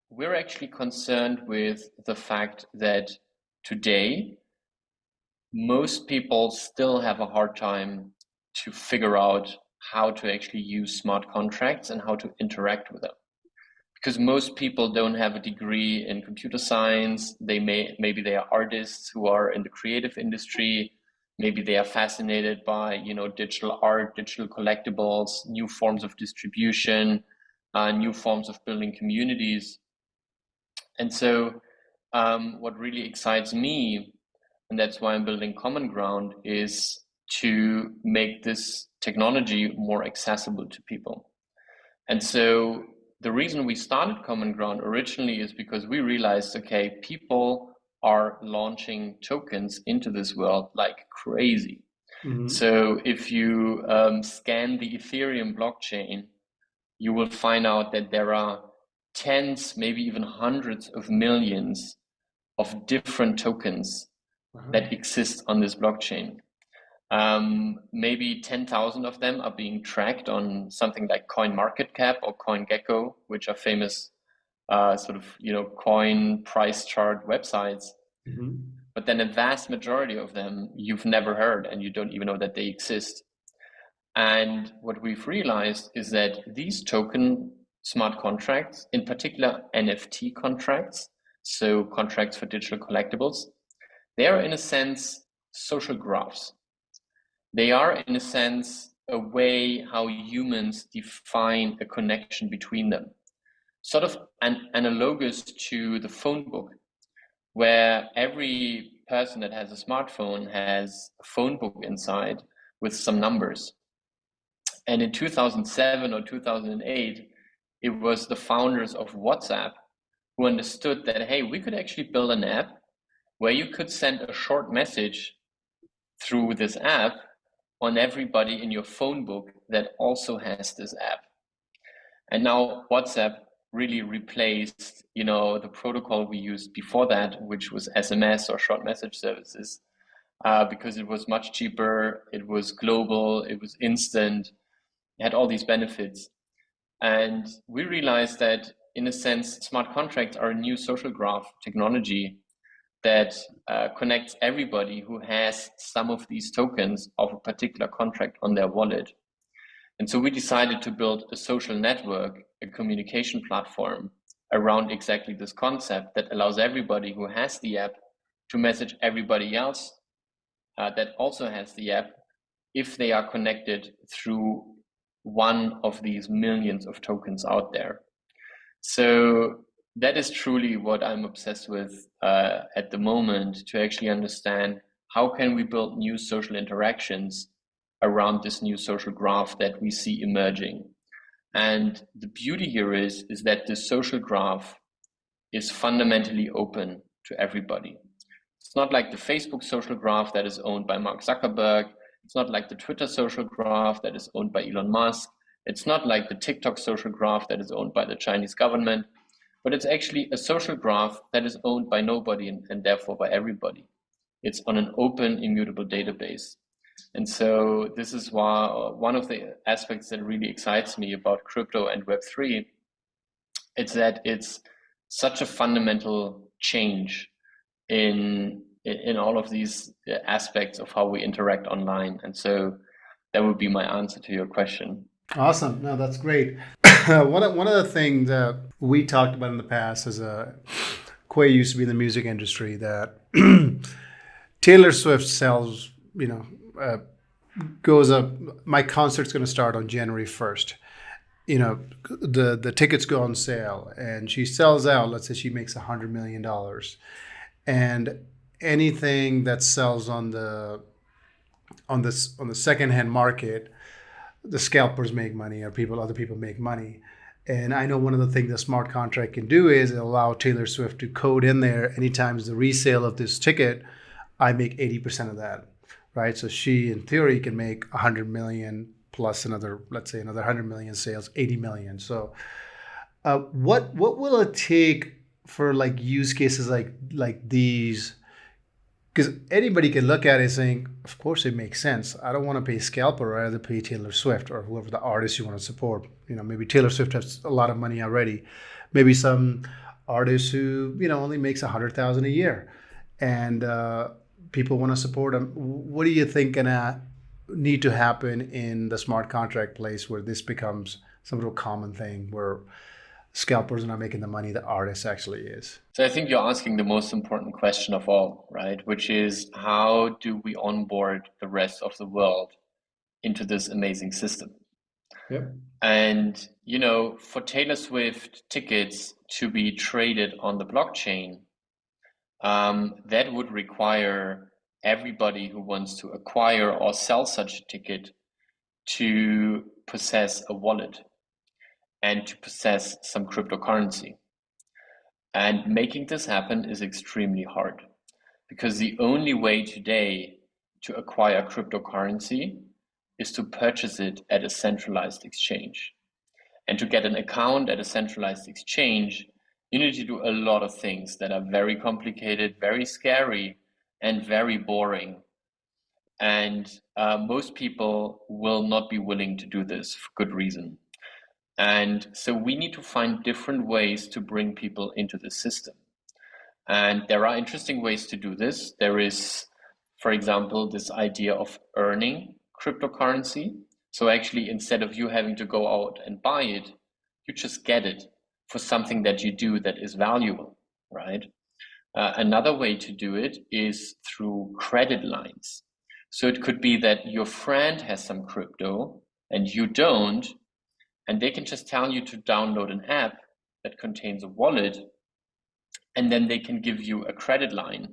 we're actually concerned with the fact that today, most people still have a hard time to figure out how to actually use smart contracts and how to interact with them. Because most people don't have a degree in computer science. Maybe they are artists who are in the creative industry. Maybe they are fascinated by, digital art, digital collectibles, new forms of distribution, new forms of building communities. And so what really excites me, and that's why I'm building Common Ground, is to make this technology more accessible to people. And so the reason we started Common Ground originally is because we realized, okay, people are launching tokens into this world like crazy. Mm-hmm. So if you scan the Ethereum blockchain, you will find out that there are tens, maybe even hundreds of millions of different tokens that exist on this blockchain. Maybe 10,000 of them are being tracked on something like CoinMarketCap or CoinGecko, which are famous coin price chart websites. But then a vast majority of them you've never heard, and you don't even know that they exist. And what we've realized is that these token smart contracts, in particular NFT contracts, so contracts for digital collectibles, they are in a sense social graphs. They are in a sense a way how humans define a connection between them, sort of analogous to the phone book, where every person that has a smartphone has a phone book inside with some numbers. And in 2007 or 2008, it was the founders of WhatsApp who understood that, hey, we could actually build an app where you could send a short message through this app on everybody in your phone book that also has this app. And now WhatsApp really replaced, the protocol we used before that, which was SMS or short message services, because it was much cheaper, it was global, it was instant, it had all these benefits. And we realized that, in a sense, smart contracts are a new social graph technology that connects everybody who has some of these tokens of a particular contract on their wallet. And so we decided to build a social network, a communication platform around exactly this concept that allows everybody who has the app to message everybody else that also has the app if they are connected through one of these millions of tokens out there. So that is truly what I'm obsessed with at the moment, to actually understand how can we build new social interactions around this new social graph that we see emerging. And the beauty here is that this social graph is fundamentally open to everybody. It's not like the Facebook social graph that is owned by Mark Zuckerberg. It's not like the Twitter social graph that is owned by Elon Musk. It's not like the TikTok social graph that is owned by the Chinese government, but it's actually a social graph that is owned by nobody and therefore by everybody. It's on an open, immutable database. And so this is why one of the aspects that really excites me about crypto and Web3, it's that it's such a fundamental change in all of these aspects of how we interact online. And so that would be my answer to your question. Awesome. No, that's great. One of the things that we talked about in the past is Quay used to be in the music industry, that Taylor Swift sells, goes up. My concert's going to start on January 1st. The tickets go on sale and she sells out. Let's say she makes $100 million. And anything that sells on the secondhand market, the scalpers make money, or other people make money. And I know one of the things the smart contract can do is allow Taylor Swift to code in there, anytime the resale of this ticket, I make 80% of that, right? So she, in theory, can make 100 million plus another 100 million sales, 80 million. So what will it take for use cases like these? Because anybody can look at it saying, of course it makes sense. I don't want to pay a scalper. I'd rather pay Taylor Swift or whoever the artist you want to support. Maybe Taylor Swift has a lot of money already. Maybe some artist who, only makes $100,000 a year. And people want to support them. What do you think gonna need to happen in the smart contract place where this becomes some sort of common thing, where scalpers are not making the money the artist actually is? So I think you're asking the most important question of all, right? Which is, how do we onboard the rest of the world into this amazing system? Yep. And, for Taylor Swift tickets to be traded on the blockchain, that would require everybody who wants to acquire or sell such a ticket to possess a wallet and to possess some cryptocurrency. And making this happen is extremely hard, because the only way today to acquire cryptocurrency is to purchase it at a centralized exchange. And to get an account at a centralized exchange, you need to do a lot of things that are very complicated, very scary, and very boring. And most people will not be willing to do this for good reason. And so we need to find different ways to bring people into the system. And there are interesting ways to do this. There is, for example, this idea of earning cryptocurrency. So actually, instead of you having to go out and buy it, you just get it for something that you do that is valuable, right? Another way to do it is through credit lines. So it could be that your friend has some crypto and you don't, and they can just tell you to download an app that contains a wallet, and then they can give you a credit line,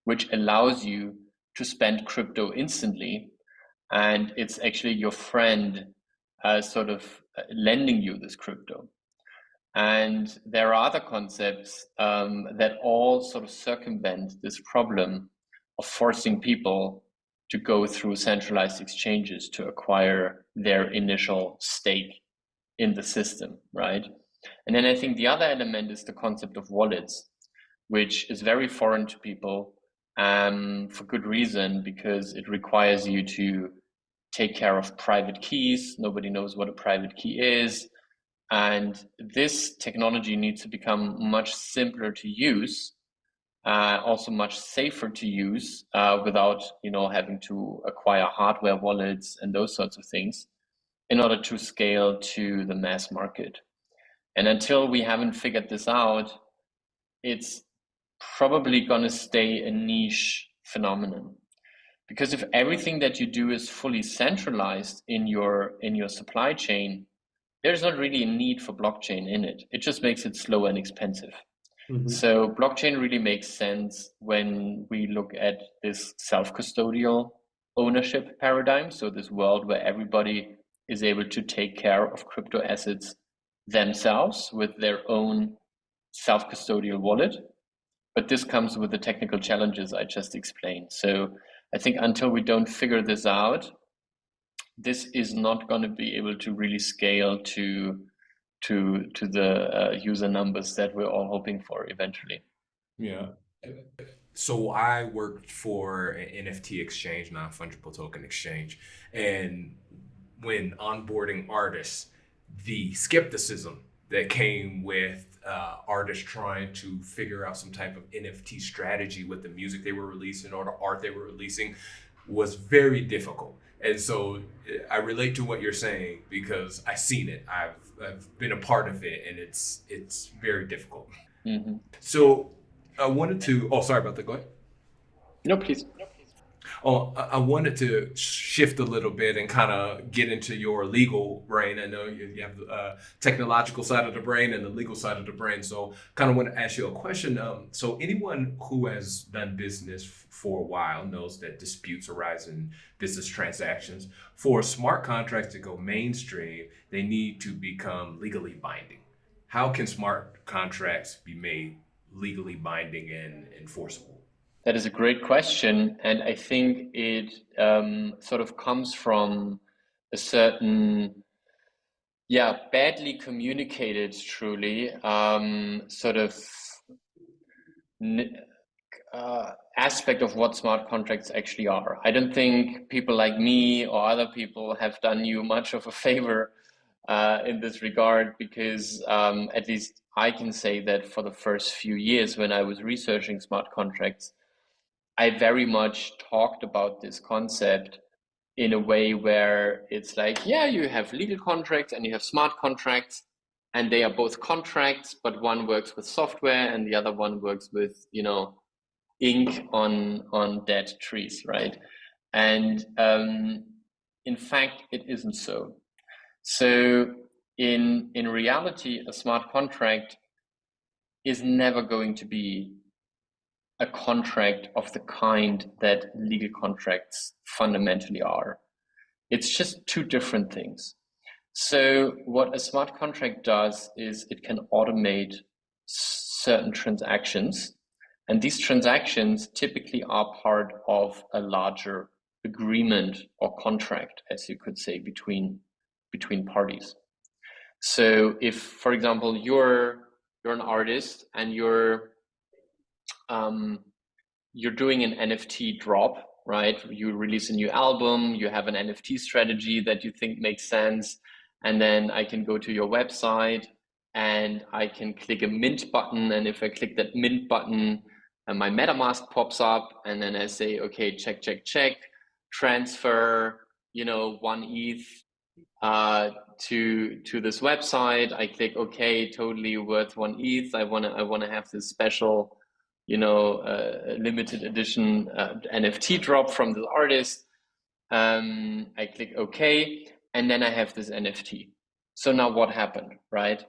which allows you to spend crypto instantly. And it's actually your friend sort of lending you this crypto. And there are other concepts that all sort of circumvent this problem of forcing people to go through centralized exchanges to acquire their initial stake in the system, right? And then I think the other element is the concept of wallets, which is very foreign to people for good reason, because it requires you to take care of private keys. Nobody knows what a private key is. And this technology needs to become much simpler to use, also much safer to use without, having to acquire hardware wallets and those sorts of things in order to scale to the mass market. And until we haven't figured this out, it's probably going to stay a niche phenomenon. Because if everything that you do is fully centralized in your supply chain, there's not really a need for blockchain in it. It just makes it slow and expensive. Mm-hmm. So blockchain really makes sense when we look at this self-custodial ownership paradigm. So this world where everybody is able to take care of crypto assets themselves with their own self-custodial wallet. But this comes with the technical challenges I just explained. So I think until we don't figure this out, this is not going to be able to really scale to the user numbers that we're all hoping for eventually. Yeah. So I worked for an NFT exchange, non-fungible token exchange, and when onboarding artists, the skepticism that came with artists trying to figure out some type of NFT strategy with the music they were releasing or the art they were releasing was very difficult. And so I relate to what you're saying because I've seen it. I've been a part of it, and it's very difficult. Mm-hmm. So I wanted to. Oh, sorry about that. Go ahead. No, please. Oh, I wanted to shift a little bit and kind of get into your legal brain. I know you have the technological side of the brain and the legal side of the brain. So kind of want to ask you a question. So anyone who has done business for a while knows that disputes arise in business transactions. For smart contracts to go mainstream, they need to become legally binding. How can smart contracts be made legally binding and enforceable? That is a great question, and I think it sort of comes from a certain, badly communicated, truly, sort of aspect of what smart contracts actually are. I don't think people like me or other people have done you much of a favor in this regard, because at least I can say that for the first few years when I was researching smart contracts, I very much talked about this concept in a way where it's like, you have legal contracts and you have smart contracts, and they are both contracts, but one works with software and the other one works with, ink on dead trees, right? And in fact, it isn't so. So in reality, a smart contract is never going to be a contract of the kind that legal contracts fundamentally are. It's just two different things. So what a smart contract does is it can automate certain transactions, and these transactions typically are part of a larger agreement or contract, as you could say, between parties. So if, for example, you're an artist and you're doing an NFT drop, right? You release a new album, you have an NFT strategy that you think makes sense, and then I can go to your website and I can click a mint button, and if I click that mint button, my MetaMask pops up, and then I say, okay, check, transfer, 1 ETH to this website. I click okay, totally worth 1 ETH. I wanna have this special, limited edition NFT drop from the artist. I click okay, and then I have this NFT. So now what happened, right?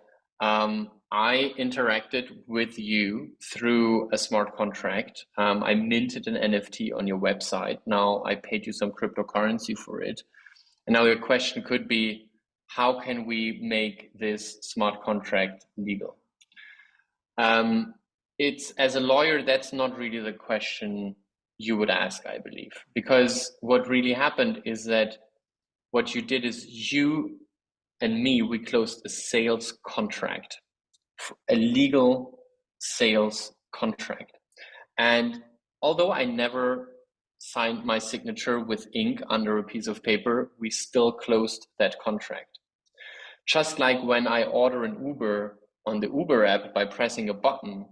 I interacted with you through a smart contract. I minted an NFT on your website. Now I paid you some cryptocurrency for it. And now your question could be, how can we make this smart contract legal? It's, as a lawyer, that's not really the question you would ask, I believe, because what really happened is that what you did is you and me, we closed a sales contract, a legal sales contract. And although I never signed my signature with ink under a piece of paper, we still closed that contract. Just like when I order an Uber on the Uber app by pressing a button,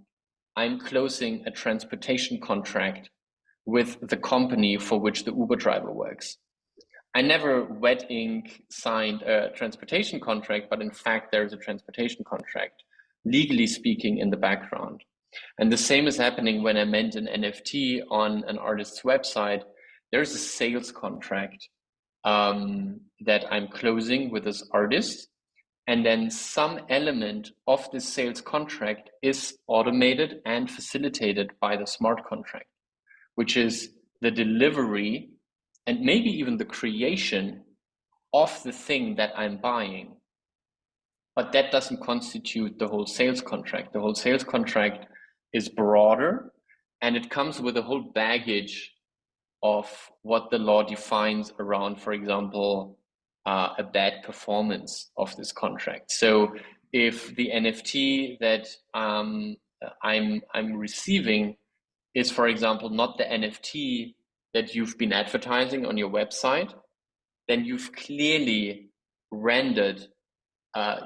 I'm closing a transportation contract with the company for which the Uber driver works. I never wet ink signed a transportation contract, but in fact, there's a transportation contract, legally speaking, in the background. And the same is happening when I mint an NFT on an artist's website. There's a sales contract that I'm closing with this artist. And then some element of this sales contract is automated and facilitated by the smart contract, which is the delivery and maybe even the creation of the thing that I'm buying. But that doesn't constitute the whole sales contract. The whole sales contract is broader, and it comes with a whole baggage of what the law defines around, for example, a bad performance of this contract. So if the NFT that I'm receiving is, for example, not the NFT that you've been advertising on your website, then you've clearly rendered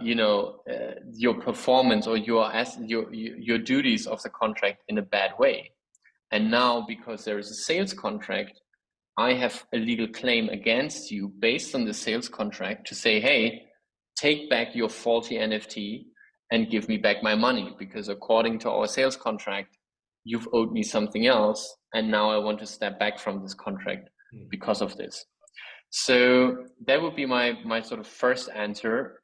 your performance or your duties of the contract in a bad way. And now, because there is a sales contract, I have a legal claim against you based on the sales contract to say, hey, take back your faulty NFT and give me back my money, because according to our sales contract, you've owed me something else, and now I want to step back from this contract because of this. So that would be my sort of first answer,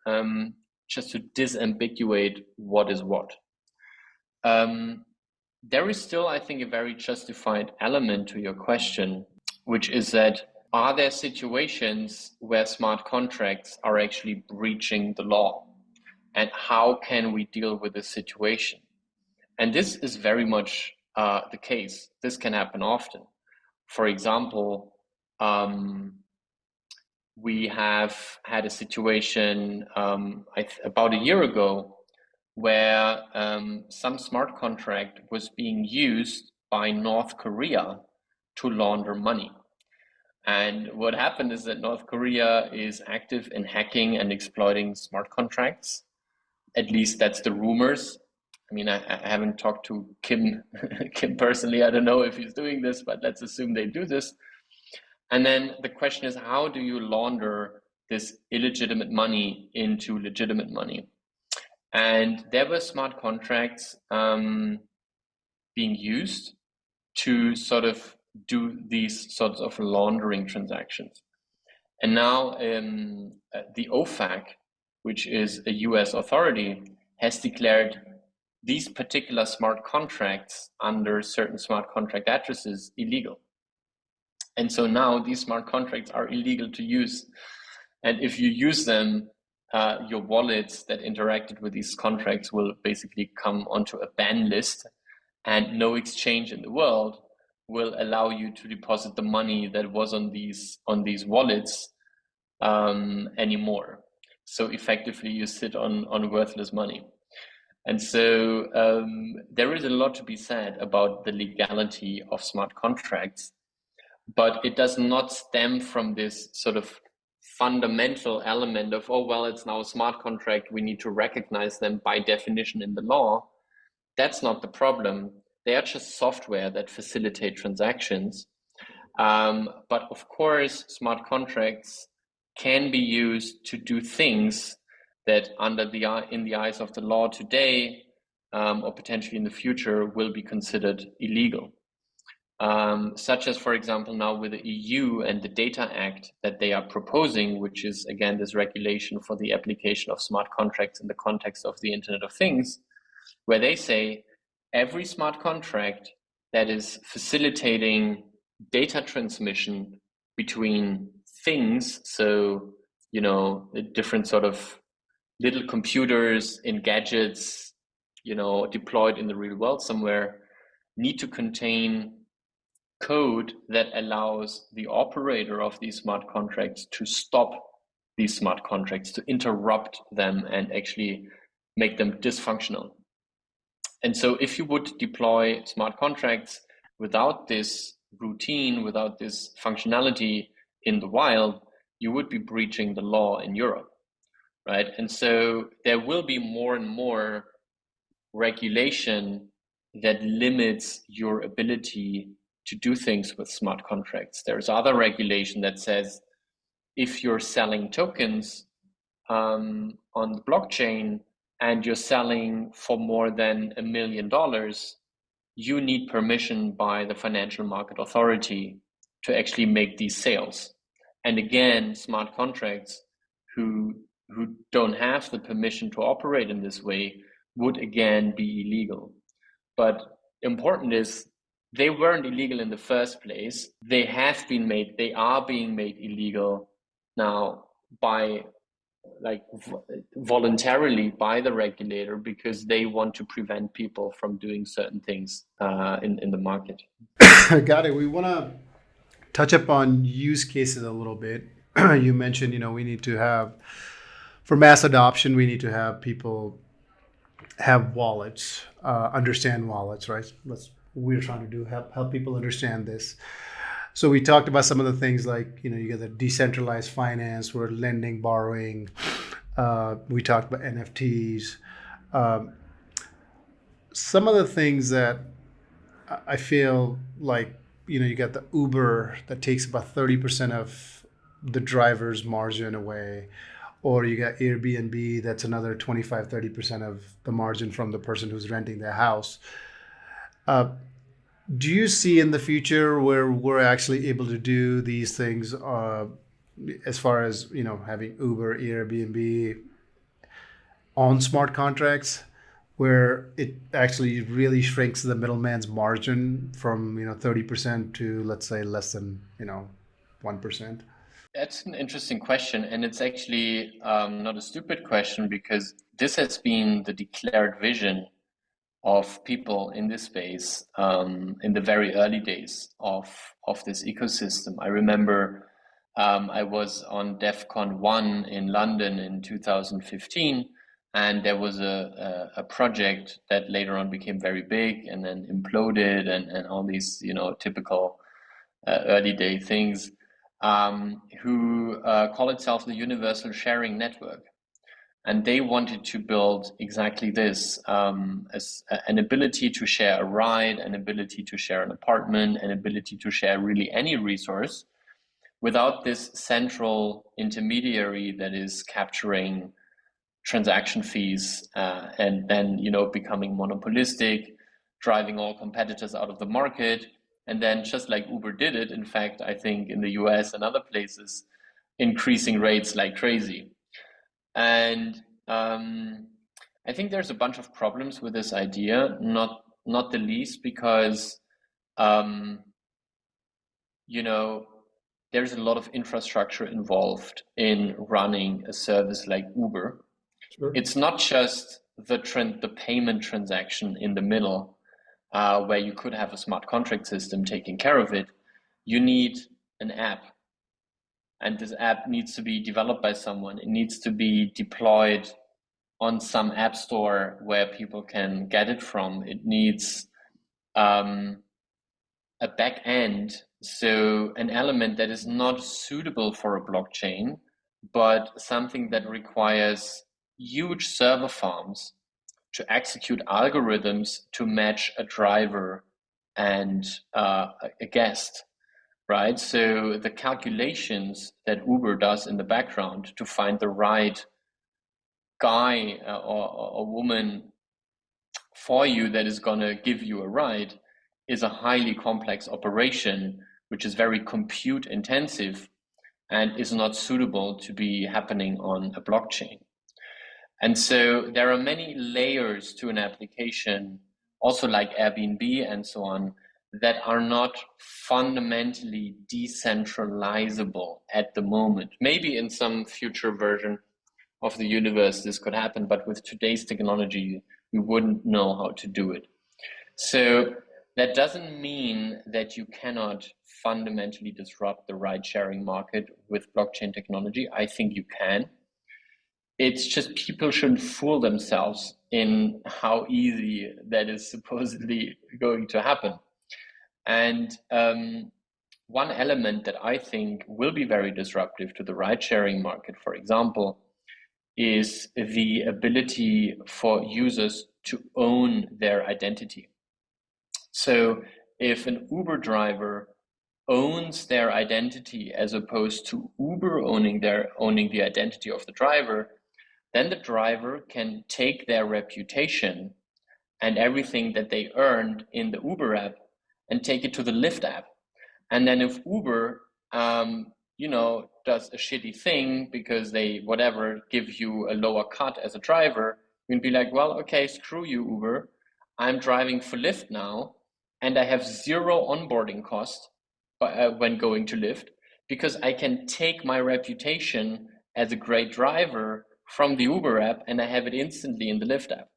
just to disambiguate what is what. There is still, I think, a very justified element to your question, which is that, are there situations where smart contracts are actually breaching the law? And how can we deal with this situation? And this is very much the case. This can happen often. For example, we have had a situation about a year ago where some smart contract was being used by North Korea to launder money. And what happened is that North Korea is active in hacking and exploiting smart contracts. At least that's the rumors. I mean, I haven't talked to Kim personally. I don't know if he's doing this, but let's assume they do this. And then the question is, how do you launder this illegitimate money into legitimate money? And there were smart contracts being used to sort of do these sorts of laundering transactions. And now the OFAC, which is a US authority, has declared these particular smart contracts under certain smart contract addresses illegal. And so now these smart contracts are illegal to use. And if you use them, your wallets that interacted with these contracts will basically come onto a ban list, and no exchange in the world will allow you to deposit the money that was on these wallets anymore. So effectively, you sit on worthless money. And so there is a lot to be said about the legality of smart contracts, but it does not stem from this sort of fundamental element of, oh, well, it's now a smart contract, we need to recognize them by definition in the law. That's not the problem. They are just software that facilitate transactions. But of course, smart contracts can be used to do things that in the eyes of the law today, or potentially in the future, will be considered illegal. Such as, for example, now with the EU and the Data Act that they are proposing, which is, again, this regulation for the application of smart contracts in the context of the Internet of Things, where they say every smart contract that is facilitating data transmission between things, so, the different sort of little computers in gadgets, deployed in the real world somewhere, need to contain code that allows the operator of these smart contracts to stop these smart contracts, to interrupt them and actually make them dysfunctional. And so if you would deploy smart contracts without this routine, without this functionality in the wild, you would be breaching the law in Europe, right? And so there will be more and more regulation that limits your ability to do things with smart contracts. There's other regulation that says if you're selling tokens on the blockchain and you're selling for more than $1 million, you need permission by the Financial Market Authority to actually make these sales. And again, smart contracts who don't have the permission to operate in this way would again be illegal. But important is they weren't illegal in the first place. They are being made illegal now by voluntarily by the regulator because they want to prevent people from doing certain things in the market. Got it. We want to touch upon use cases a little bit. You mentioned, we need to have, for mass adoption, we need to have people have wallets, understand wallets, right? That's what we're trying to do, help people understand this. So we talked about some of the things like, you get the decentralized finance, where lending, borrowing. We talked about NFTs. Some of the things that I feel like, you got the Uber that takes about 30% of the driver's margin away, or you got Airbnb that's another 25-30% of the margin from the person who's renting their house. Do you see in the future where we're actually able to do these things as far as, having Uber, Airbnb on smart contracts, where it actually really shrinks the middleman's margin from, 30% to, let's say, less than, 1%? That's an interesting question. And it's actually not a stupid question, because this has been the declared vision of people in this space in the very early days of this ecosystem. I remember I was on DEF CON 1 in London in 2015, and there was a project that later on became very big and then imploded and all these, typical early day things, who call itself the Universal Sharing Network. And they wanted to build exactly this, as an ability to share a ride, an ability to share an apartment, an ability to share really any resource without this central intermediary that is capturing transaction fees and then, becoming monopolistic, driving all competitors out of the market. And then just like Uber did it, in fact, I think in the US and other places, increasing rates like crazy. And I think there's a bunch of problems with this idea, not the least because, there's a lot of infrastructure involved in running a service like Uber. Sure. It's not just the payment transaction in the middle, where you could have a smart contract system taking care of it. You need an app. and this app needs to be developed by someone. It needs to be deployed on some app store where people can get it from. It needs a back end, so an element that is not suitable for a blockchain, but something that requires huge server farms to execute algorithms to match a driver and a guest, right? So the calculations that Uber does in the background to find the right guy or woman for you that is going to give you a ride is a highly complex operation, which is very compute intensive and is not suitable to be happening on a blockchain. And so there are many layers to an application, also like Airbnb and so on, that are not fundamentally decentralizable at the moment. Maybe in some future version of the universe this could happen, but with today's technology, we wouldn't know how to do it. So that doesn't mean that you cannot fundamentally disrupt the ride-sharing market with blockchain technology. I think you can. It's just people shouldn't fool themselves in how easy that is supposedly going to happen. And one element that I think will be very disruptive to the ride-sharing market, for example, is the ability for users to own their identity. So if an Uber driver owns their identity as opposed to Uber owning the identity of the driver, then the driver can take their reputation and everything that they earned in the Uber app and take it to the Lyft app. And then if Uber, does a shitty thing because they, give you a lower cut as a driver, you can be like, well, okay, screw you, Uber. I'm driving for Lyft now, and I have zero onboarding cost when going to Lyft because I can take my reputation as a great driver from the Uber app and I have it instantly in the Lyft app.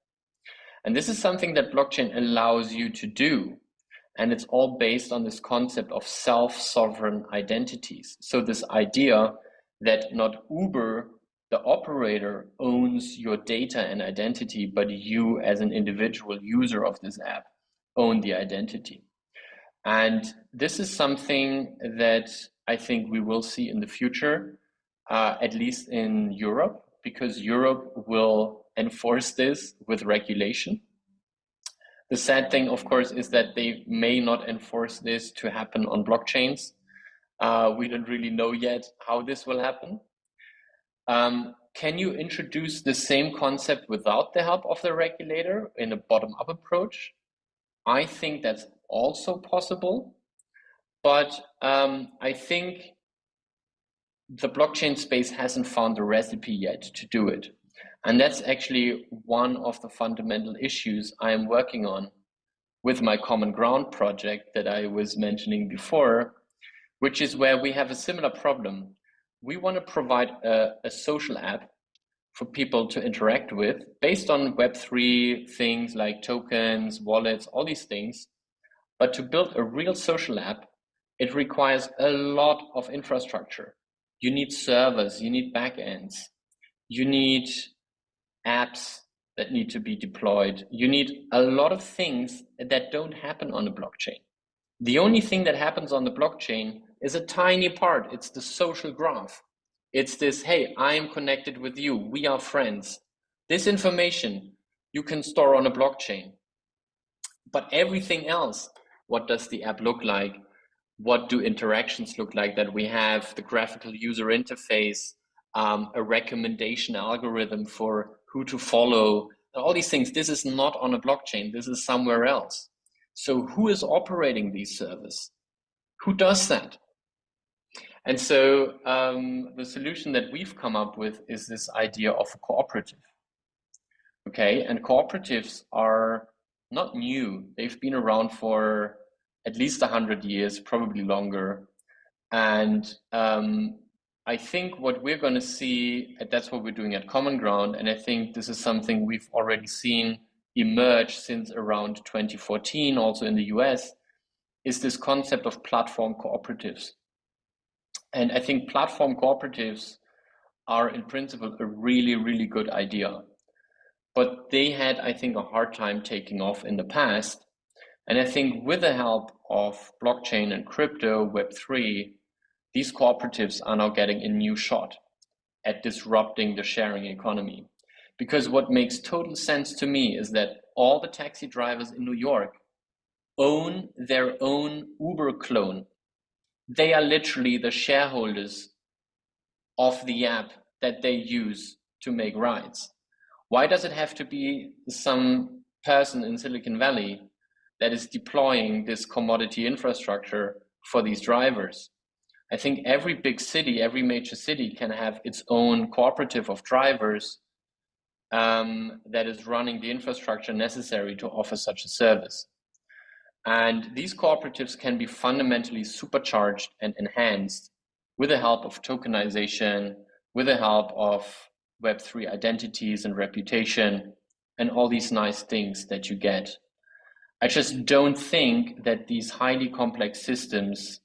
And this is something that blockchain allows you to do. And it's all based on this concept of self-sovereign identities. So this idea that not Uber, the operator, owns your data and identity, but you as an individual user of this app own the identity. And this is something that I think we will see in the future, at least in Europe, because Europe will enforce this with regulation. The sad thing, of course, is that they may not enforce this to happen on blockchains. We don't really know yet how this will happen. Can you introduce the same concept without the help of the regulator in a bottom-up approach? I think that's also possible, but I think the blockchain space hasn't found the recipe yet to do it. And that's actually one of the fundamental issues I am working on with my Common Ground project that I was mentioning before, which is where we have a similar problem. We want to provide a social app for people to interact with based on Web3 things like tokens, wallets, all these things. But to build a real social app, it requires a lot of infrastructure. You need servers, you need backends, you need apps that need to be deployed. You need a lot of things that don't happen on the blockchain. The only thing that happens on the blockchain is a tiny part. It's the social graph. It's this, hey, I'm connected with you. We are friends. This information you can store on a blockchain. But everything else, what does the app look like? What do interactions look like that we have? The graphical user interface, a recommendation algorithm for who to follow, all these things. This is not on a blockchain. This is somewhere else. So who is operating these servers? Who does that? And so the solution that we've come up with is this idea of a cooperative. Okay, and cooperatives are not new. They've been around for at least 100 years, probably longer. And I think what we're going to see, that's what we're doing at Common Ground, and I think this is something we've already seen emerge since around 2014, also in the US, is this concept of platform cooperatives. And I think platform cooperatives are in principle a really, really good idea. But they had, I think, a hard time taking off in the past. And I think with the help of blockchain and crypto, Web3, these cooperatives are now getting a new shot at disrupting the sharing economy. Because what makes total sense to me is that all the taxi drivers in New York own their own Uber clone. They are literally the shareholders of the app that they use to make rides. Why does it have to be some person in Silicon Valley that is deploying this commodity infrastructure for these drivers? I think every big city, every major city can have its own cooperative of drivers that is running the infrastructure necessary to offer such a service. And these cooperatives can be fundamentally supercharged and enhanced with the help of tokenization, with the help of Web3 identities and reputation, and all these nice things that you get. I just don't think that these highly complex systems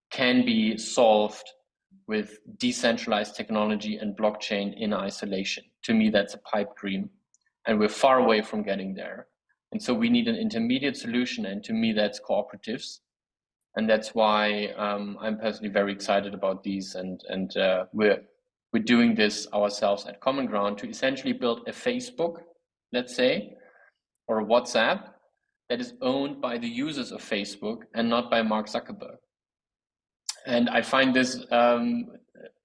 can be solved with decentralized technology and blockchain in isolation. To me, that's a pipe dream, and we're far away from getting there. And so we need an intermediate solution, and to me, that's cooperatives. And that's why I'm personally very excited about these, and we're doing this ourselves at Common Ground to essentially build a Facebook, let's say, or a WhatsApp that is owned by the users of Facebook and not by Mark Zuckerberg. And I find this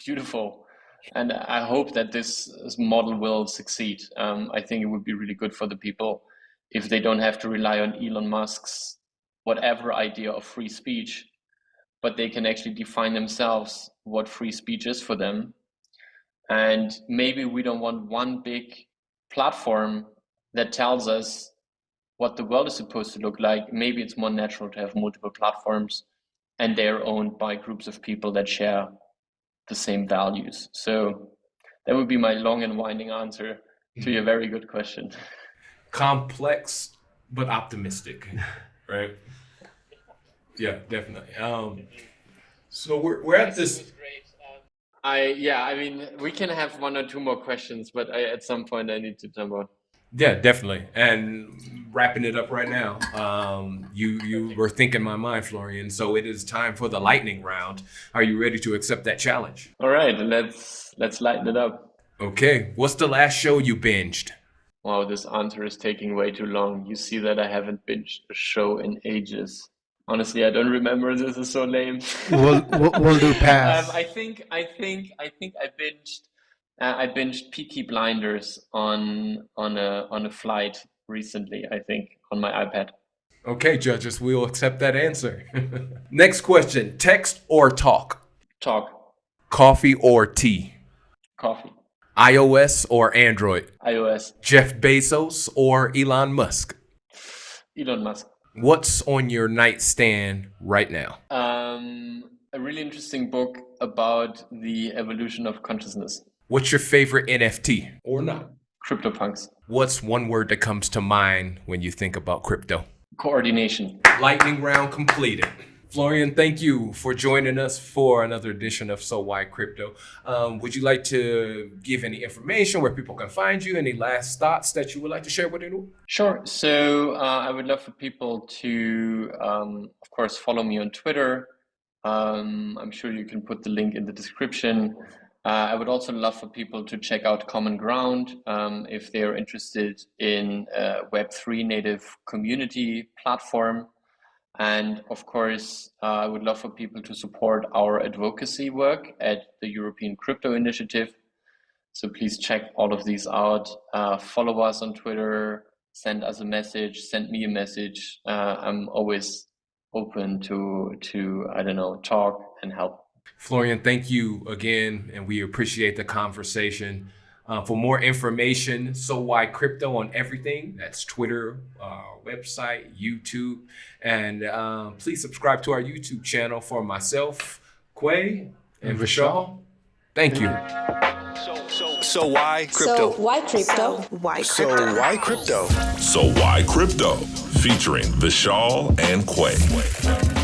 beautiful, and I hope that this model will succeed. I think it would be really good for the people if they don't have to rely on Elon Musk's whatever idea of free speech, but they can actually define themselves what free speech is for them. And maybe we don't want one big platform that tells us what the world is supposed to look like. Maybe it's more natural to have multiple platforms, and they're owned by groups of people that share the same values. So that would be my long and winding answer to your very good question. Complex, but optimistic, right? Yeah, definitely. So we're at this. I mean, we can have one or two more questions, but at some point I need to jump on. Yeah, definitely. And wrapping it up right now, you were thinking my mind, Florian. So it is time for the lightning round. Are you ready to accept that challenge? All right, let's lighten it up. Okay. What's the last show you binged? Wow, this answer is taking way too long. You see that I haven't binged a show in ages. Honestly, I don't remember. This is so lame. We'll do pass. I think I binged Peaky Blinders on a flight recently, I think, on my iPad. Okay, judges, we'll accept that answer. Next question, text or talk? Talk. Coffee or tea? Coffee. iOS or Android? iOS. Jeff Bezos or Elon Musk? Elon Musk. What's on your nightstand right now? A really interesting book about the evolution of consciousness. What's your favorite NFT or not? CryptoPunks. What's one word that comes to mind when you think about crypto? Coordination. Lightning round completed. Florian, thank you for joining us for another edition of So Why Crypto. Would you like to give any information where people can find you? Any last thoughts that you would like to share with anyone? Sure. So I would love for people to, of course, follow me on Twitter. I'm sure you can put the link in the description. I would also love for people to check out Common Ground if they are interested in a Web3 native community platform. And of course, I would love for people to support our advocacy work at the European Crypto Initiative. So please check all of these out. Follow us on Twitter, send us a message, send me a message. I'm always open to I don't know, talk and help. Florian, thank you again, and we appreciate the conversation. For more information, So Why Crypto on everything. That's Twitter, website, YouTube. And please subscribe to our YouTube channel for myself, Quay, and Vishal. Thank you. So why crypto? So why crypto? Why So crypto? why crypto? So Why Crypto? Featuring Vishal and Quay.